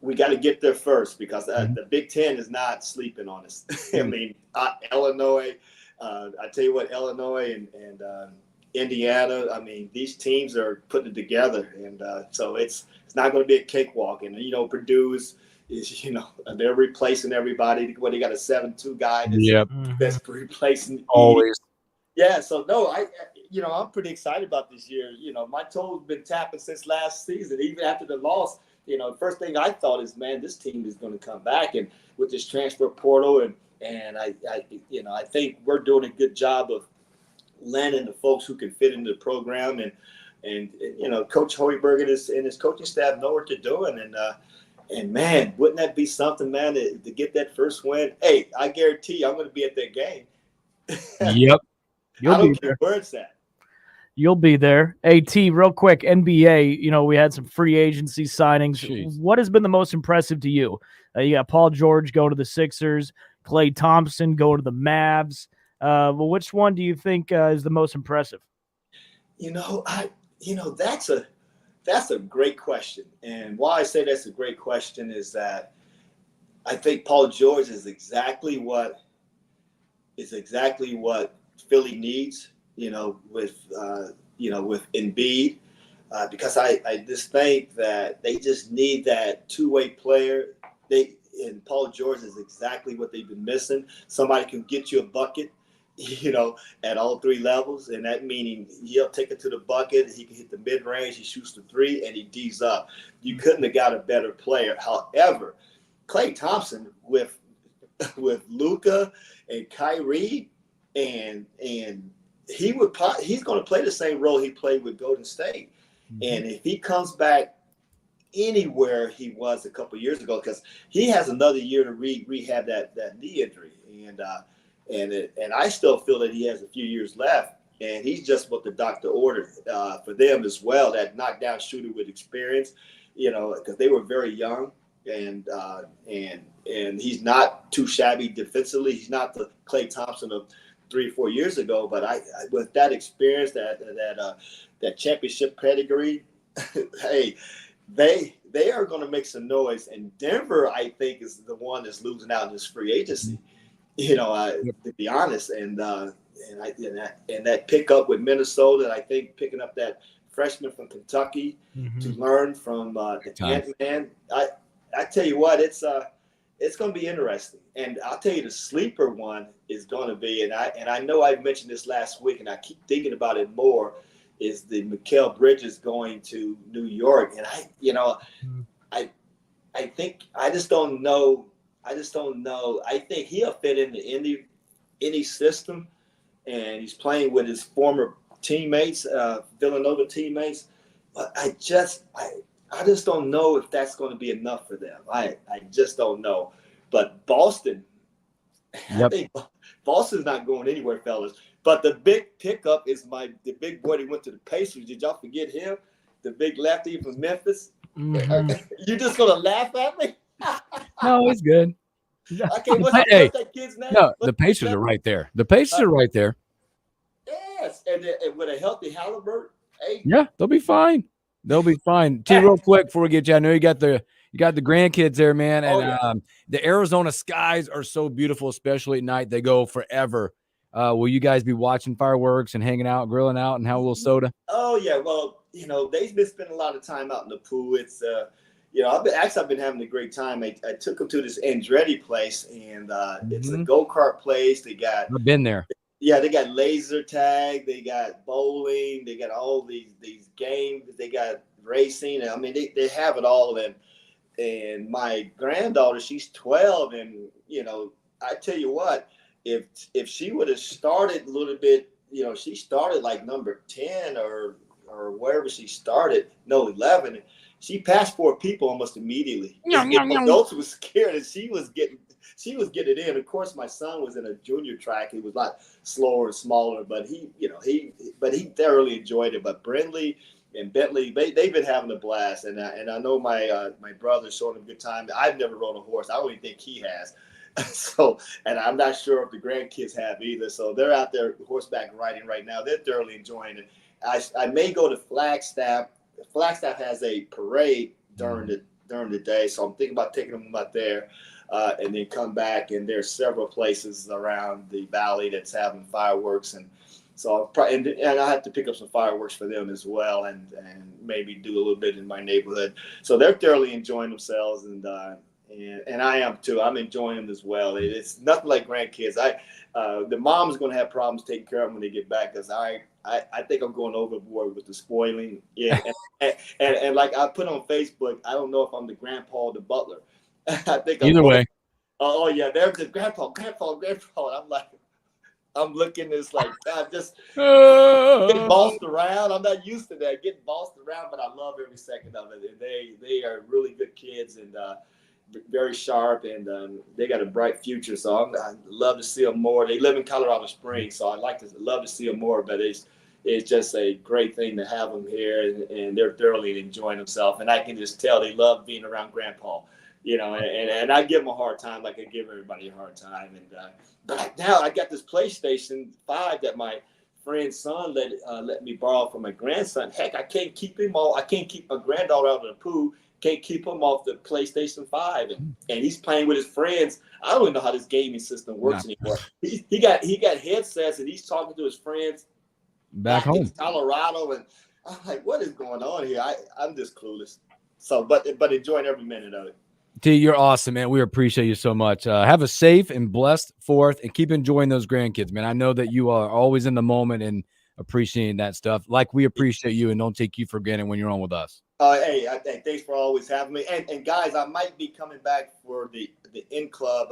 we got to get there first, because the Big Ten is not sleeping on us. I mean, Illinois, I tell you what, Illinois and Indiana, I mean, these teams are putting it together. And so it's not going to be a cakewalk. And, Purdue's they're replacing everybody. They got a 7-2 guy that's replacing always. Yeah. So no, I'm pretty excited about this year. My toes been tapping since last season, even after the loss. The first thing I thought is, man, this team is going to come back, and with this transfer portal, and I think we're doing a good job of landing the folks who can fit into the program, and Coach Hoiberg and his coaching staff know what they're doing, and man, wouldn't that be something, man, to get that first win? Hey, I guarantee you, I'm going to be at that game. Yep, I don't care where it's at. You'll be there. Hey, T, real quick, NBA, we had some free agency signings. Jeez. What has been the most impressive to you? You got Paul George go to the Sixers, Klay Thompson go to the Mavs. Well, which one do you think is the most impressive? That's a great question. And why I say that's a great question is that I think Paul George is exactly what Philly needs. With Embiid, because I just think that they just need that two-way player. and Paul George is exactly what they've been missing. Somebody can get you a bucket, at all three levels, and that meaning he'll take it to the bucket. He can hit the mid range, he shoots the three, and he D's up. You couldn't have got a better player. However, Klay Thompson with Luka and Kyrie, and he's going to play the same role he played with Golden State. And if he comes back anywhere he was a couple years ago, because he has another year to rehab that knee injury, and I still feel that he has a few years left, and he's just what the doctor ordered for them as well, that knockdown shooter with experience, because they were very young, and he's not too shabby defensively. He's not the Klay Thompson of 3 or 4 years ago, but I with that experience, that championship pedigree, hey, they are going to make some noise. And Denver, I think, is the one that's losing out in this free agency. To be honest, and that pickup with Minnesota, I think picking up that freshman from Kentucky to learn from the Ant-Man. I tell you what, it's going to be interesting. And I'll tell you, the sleeper one is going to be, and I know I mentioned this last week, and I keep thinking about it more, is the Mikal Bridges going to New York. And I think I just don't know. I think he'll fit into any system, and he's playing with his former teammates, Villanova teammates. But I just don't know if that's going to be enough for them. I just don't know. But Boston, I think Boston's not going anywhere, fellas. But the big pickup is the big boy that went to the Pacers. Did y'all forget him? The big lefty from Memphis. You just gonna laugh at me? No, he's good. Okay, what's that kid's name? No, the Pacers are right there. The Pacers are right there. Yes, and with a healthy Halliburton. Hey. Yeah, they'll be fine. They'll be fine. T, real quick before we get you, I know you got the grandkids there, man, and the Arizona skies are so beautiful, especially at night. They go forever. Will you guys be watching fireworks and hanging out, grilling out, and have a little soda? Oh yeah, well, they've been spending a lot of time out in the pool. It's I've been having a great time. I took them to this Andretti place, and it's a go-kart place. I've been there. Yeah, they got laser tag, they got bowling, they got all these games, they got racing. I mean, they have it all. And my granddaughter, she's 12, and I tell you what, if she would have started a little bit, she started like number 10 or wherever she started, 11. She passed 4 people almost immediately. Adults was scared, and she was getting it in. Of course, my son was in a junior track. He was a lot slower and smaller, but he thoroughly enjoyed it. But Brindley and Bentley, they've been having a blast, and I know my brother's showing a good time. I've never rode a horse. I don't even think he has. So, and I'm not sure if the grandkids have either. So they're out there horseback riding right now. They're thoroughly enjoying it. I may go to Flagstaff. Flagstaff has a parade during the day, so I'm thinking about taking them out there, and then come back. And there's several places around the valley that's having fireworks, and so and I have to pick up some fireworks for them as well, and maybe do a little bit in my neighborhood. So they're thoroughly enjoying themselves, and I am too. I'm enjoying them as well. It's nothing like grandkids. The mom's going to have problems taking care of them when they get back, because I think I'm going overboard with the spoiling. Yeah, and like I put on Facebook, I don't know if I'm the grandpa or the butler. I think either way. Oh yeah, there's the grandpa. I'm looking this like God, just getting bossed around. I'm not used to that, getting bossed around, but I love every second of it. And they are really good kids, and very sharp, and they got a bright future. So I love to see them more. They live in Colorado Springs, so I love to see them more. But it's just a great thing to have them here, and they're thoroughly enjoying themselves. And I can just tell they love being around Grandpa. And I give them a hard time like I give everybody a hard time. And but now I got this PlayStation 5 that my friend's son let me borrow from my grandson. Heck, I can't keep my granddaughter out of the pool. Can't keep him off the PlayStation 5, and he's playing with his friends. I don't even know how this gaming system works anymore. He got headsets, and he's talking to his friends back home in Colorado, and I'm like, what is going on here? I'm just clueless. So, but enjoying every minute of it. T, you're awesome, man. We appreciate you so much. Have a safe and blessed 4th, and keep enjoying those grandkids, man. I know that you are always in the moment and appreciating that stuff. Like we appreciate you and don't take you for granted when you're on with us. Hey, thanks for always having me. And guys, I might be coming back for the in club.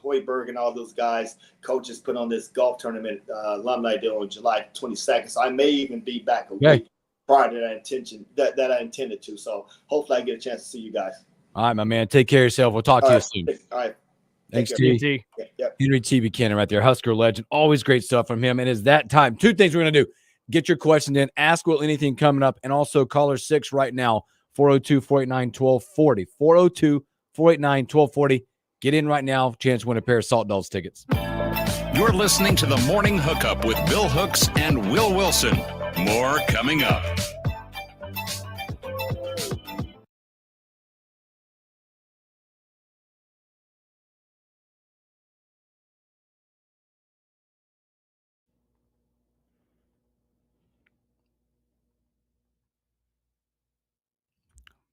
Hoiberg and all those guys, coaches put on this golf tournament alumni deal on July 22nd. So I may even be back a week prior to that I intended to. So hopefully I get a chance to see you guys. All right, my man. Take care of yourself. We'll talk to you soon. All right. Thanks, T. Yep. Henry T. Buchanan right there, Husker legend. Always great stuff from him. And it's that time. 2 things we're going to do. Get your questions in. Ask Will anything coming up. And also caller 6 right now, 402-489-1240. 402-489-1240. Get in right now. Chance to win a pair of Salt Dolls tickets. You're listening to the Morning Hookup with Bill Hooks and Will Wilson. More coming up.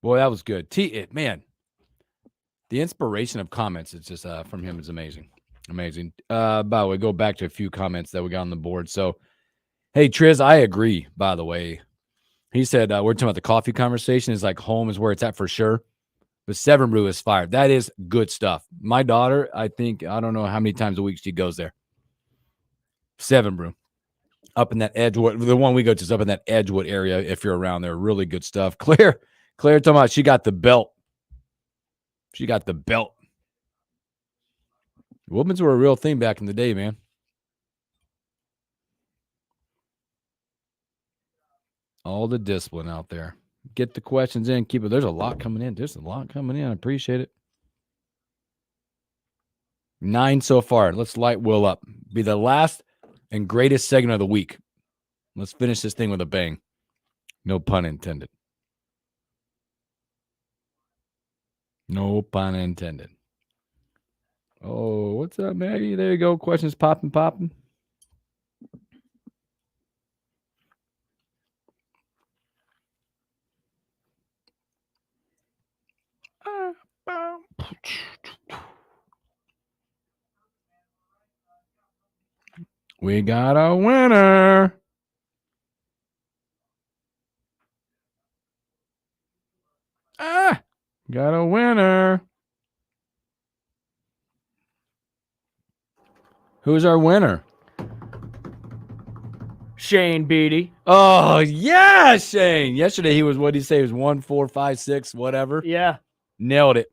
Boy, that was good. Man, the inspiration of comments is just from him is amazing. Amazing. By the way, go back to a few comments that we got on the board. So, hey, Triz, I agree, by the way. He said, we're talking about the coffee conversation. Is like home is where it's at for sure. But 7 Brew is fire. That is good stuff. My daughter, I don't know how many times a week she goes there. 7 Brew. Up in that Edgewood. The one we go to is up in that Edgewood area if you're around there. Really good stuff. Claire talking about she got the belt. She got the belt. Women's were a real thing back in the day, man. All the discipline out there. Get the questions in. Keep it. There's a lot coming in. I appreciate it. 9 so far. Let's light Will up. Be the last and greatest segment of the week. Let's finish this thing with a bang. No pun intended. No pun intended. Oh, what's up, Maggie? There you go. Questions popping. We got a winner. Got a winner. Who's our winner? Shane Beatty. Oh, yeah, Shane. Yesterday he was, what did he say? He was 1, 4, 5, 6, whatever. Yeah. Nailed it.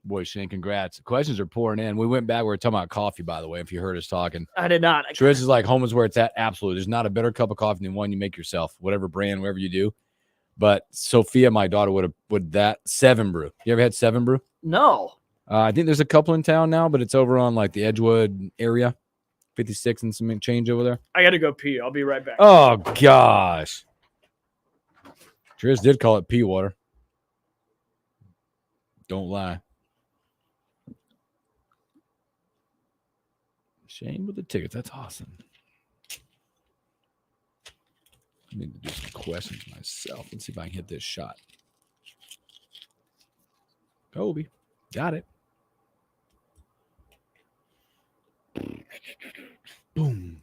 Boy, Shane, congrats. Questions are pouring in. We went back. We were talking about coffee, by the way, if you heard us talking. I did not. Trish is like, home is where it's at. Absolutely. There's not a better cup of coffee than one you make yourself, whatever brand, whatever you do. But Sophia, my daughter, would that 7 Brew. You ever had 7 Brew? No. I think there's a couple in town now, but it's over on like the Edgewood area, 56 and some change over there. I got to go pee. I'll be right back. Oh, gosh. Trish did call it pea water. Don't lie. Shane with the tickets. That's awesome. I need to do some questions myself. Let's see if I can hit this shot. Kobe. Got it. Boom.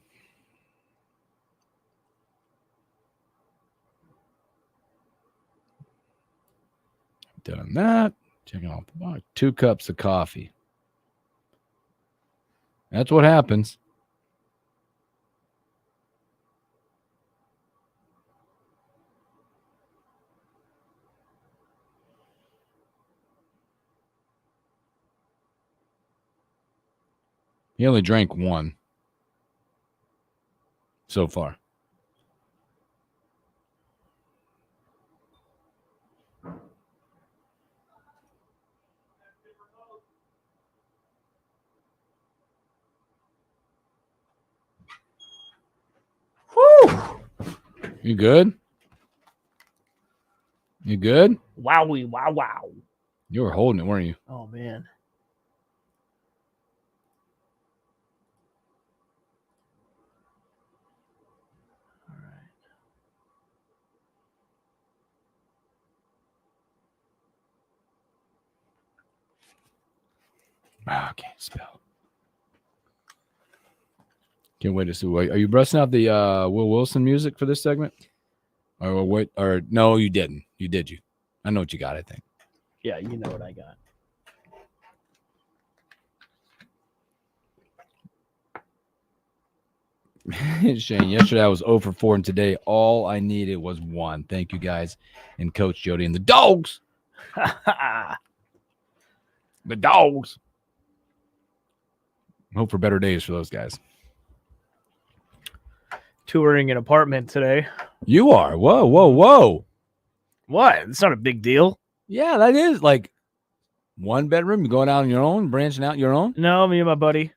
Done that. Checking off the box. 2 cups of coffee. That's what happens. He only drank 1 so far. Whew. You good? You good? Wowie, wow. You were holding it, weren't you? Oh, man. All right. I can't spell. Can't wait to see. Are you busting out the Will Wilson music for this segment? Or wait? Or no, you didn't. You did you? I know what you got. I think. Yeah, you know what I got. Shane, yesterday I was 0 for 4, and today all I needed was 1. Thank you guys and Coach Jody and the dogs. The dogs. Hope for better days for those guys. Touring an apartment today. You are. Whoa, whoa, whoa. What? It's not a big deal. Yeah, that is like 1 bedroom. You going out on your own, branching out your own. No, me and my buddy.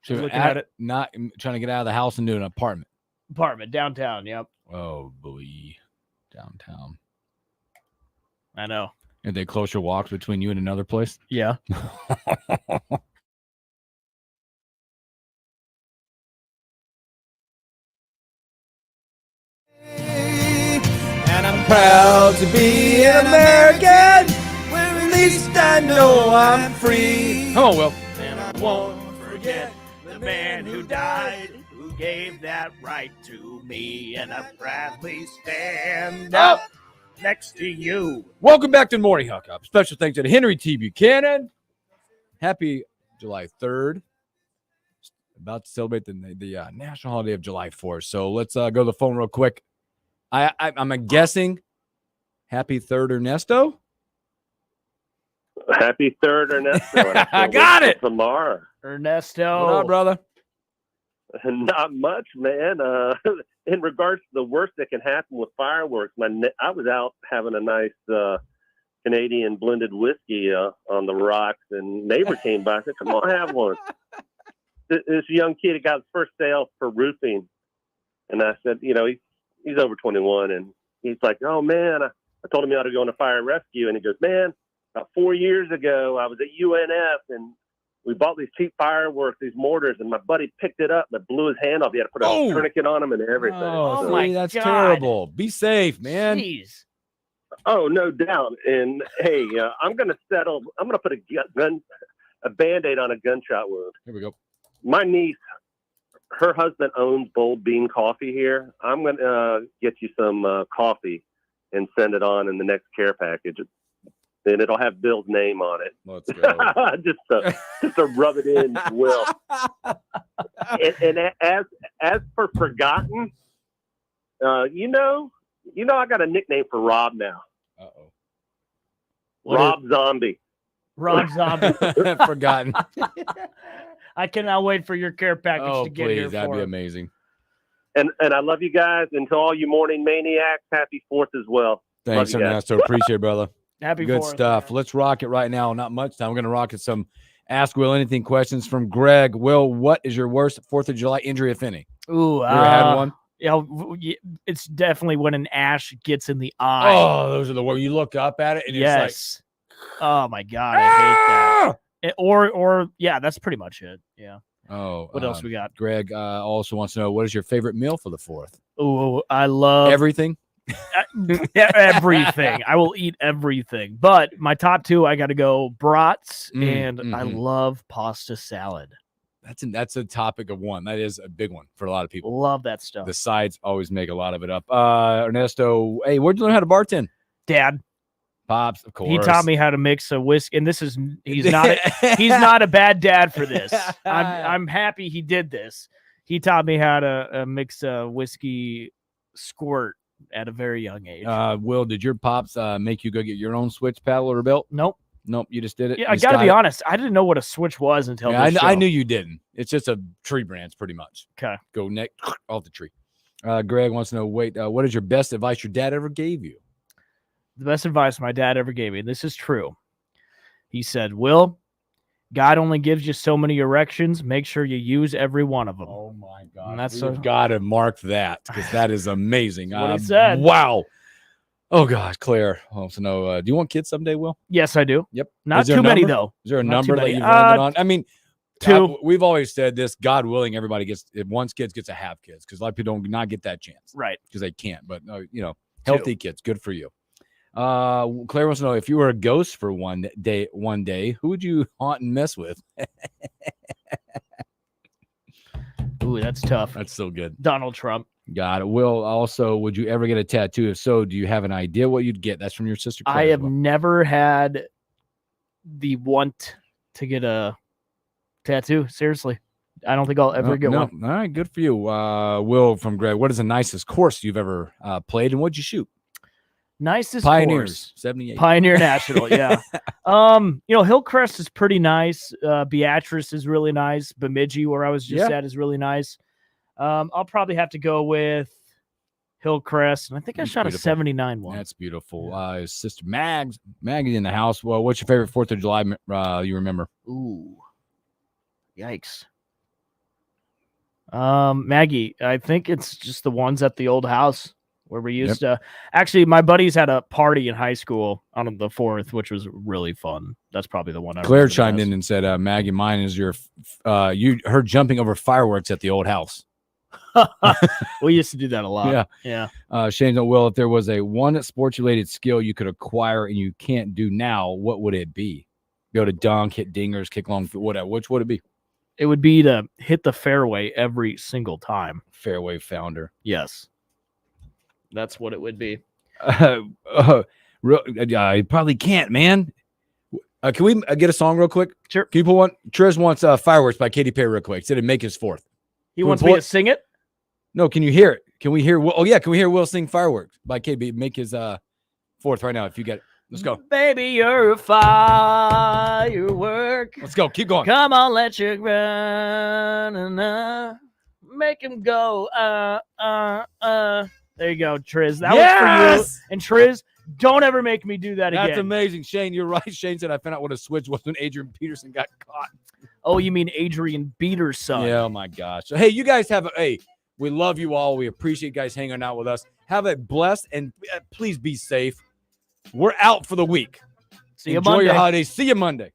So looking at it. Not trying to get out of the house and do an apartment. Apartment downtown. Yep. Oh boy, downtown. I know. Are they closer walks between you and another place? Yeah. And I'm proud to be an American. When at least I know I'm free. Come on, Will. And I won't forget the man who died, who gave that right to me, and I proudly stand up next to you. Welcome back to the Morning Hookup. Special thanks to Henry T. Buchanan. Happy July 3rd. About to celebrate the national holiday of July 4th. So let's go to the phone real quick. I'm guessing happy 3rd, Ernesto. Happy 3rd, Ernesto. I got it. Tomorrow. Ernesto. What up, brother? Not much, man. In regards to the worst that can happen with fireworks, I was out having a nice Canadian blended whiskey on the rocks, and neighbor came by and said, "Come on, have one." This young kid got his first sale for roofing, and I said, he's over 21, and he's like, "Oh man," I told him he ought to go on a fire rescue, and he goes, "Man, about 4 years ago, I was at UNF, and we bought these cheap fireworks, these mortars, and my buddy picked it up and blew his hand off. He had to put a tourniquet on him and everything." Oh, my that's God. terrible. Be safe, man. Jeez. Oh, no doubt. And hey, I'm going to put a Band-Aid on a gunshot wound. Here we go. My niece, her husband owns Bold Bean Coffee here. I'm going to get you some coffee and send it on in the next care package. And it'll have Bill's name on it. Let's go. just to rub it in, Will. And as for forgotten, I got a nickname for Rob now. Uh-oh. Rob Zombie. Rob Zombie. Forgotten. I cannot wait for your care package to get here. That'd for be him. amazing. And I love you guys. And to all you morning maniacs, happy 4th as well. Thanks, Love you guys. Ernesto. Appreciate it, brother. Happy Good 4th, stuff. man. Let's rock it right now. Not much time. We're going to rock it some Ask Will Anything questions from Greg. Will, what is your worst 4th of July injury, if any? Ooh, You ever had one? Yeah, it's definitely when an ash gets in the eye. Oh, those are the ones you look up at it and yes. Oh my God, I hate Ah! that. Or yeah, that's pretty much it. Yeah. Oh, What else we got? Greg also wants to know, what is your favorite meal for the 4th? Oh, I love Everything? everything. I will eat everything. But my top 2, I got to go brats, and I love pasta salad. That's a topic of one. That is a big one for a lot of people. Love that stuff. The sides always make a lot of it up. Ernesto, hey, where'd you learn how to bartend? Dad. Pops, of course. He taught me how to mix a whiskey, and he's not a bad dad for this. I'm happy he did this. He taught me how to mix a whiskey squirt at a very young age. Will, did your pops make you go get your own switch paddle or belt? Nope. You just did it. Yeah, I gotta be honest. I didn't know what a switch was until this show. I knew you didn't. It's just a tree branch, pretty much. Okay. Go neck off the tree. Greg wants to know, what is your best advice your dad ever gave you? The best advice my dad ever gave me, and this is true. He said, "Will, God only gives you so many erections. Make sure you use every one of them." Oh my God! And that's We've got to mark that because that is amazing. What he said. Wow. Oh gosh, Claire wants to know, do you want kids someday, Will? Yes, I do. Yep. Not too many though. Is there a Not number too that many. you've landed on? I mean, 2. we've always said this, God willing, everybody wants kids gets to have kids because a lot of people don't not get that chance. Right. Because they can't. But healthy kids, good for you. Claire wants to know if you were a ghost for one day, who would you haunt and mess with? Ooh, that's tough. That's so good. Donald Trump. Got it. Will, also, would you ever get a tattoo? If so, do you have an idea what you'd get? That's from your sister Claire. I have never had the want to get a tattoo. Seriously. I don't think I'll ever get one. All right, good for you. Will from Greg, what is the nicest course you've ever played, and what'd you shoot? Nicest Pioneers, course. 78. Pioneer National, yeah. Hillcrest is pretty nice. Beatrice is really nice. Bemidji, where I was just at, is really nice. I'll probably have to go with Hillcrest, and I think I shot a 79 one. That's beautiful. His sister Maggie in the house. Well, what's your favorite 4th of July you remember? Ooh, yikes. Maggie, I think it's just the ones at the old house where we used to. Actually, my buddies had a party in high school on the 4th, which was really fun. That's probably the one. Claire chimed in and said, Maggie, mine is her jumping over fireworks at the old house. We used to do that a lot. Yeah. Shane, Will, if there was a one sports-related skill you could acquire and you can't do now, what would it be? Go to dunk, hit dingers, kick long, whatever. Which would it be? It would be to hit the fairway every single time. Fairway founder. Yes. That's what it would be. I probably can't, man. Can we get a song real quick? Sure. Can you put one? Trish wants Fireworks by Katy Perry real quick. Said it'd make his 4th. He wants me to sing it? No, can you hear it? Can we hear Will? Oh, yeah. Can we hear Will sing Fireworks by Katy? Make his 4th right now if you get it. Let's go. Baby, you're a firework. Let's go. Keep going. Come on, let you run and make him go. There you go, Triz. That was for you. And Triz, don't ever make me do that again. That's amazing. Shane, you're right. Shane said I found out what a switch was when Adrian Peterson got caught. Oh, you mean Adrian Beater's son? Yeah, oh my gosh. So, hey, you guys we love you all. We appreciate you guys hanging out with us. Have a blessed and please be safe. We're out for the week. See you Enjoy Monday. your holidays. See you Monday.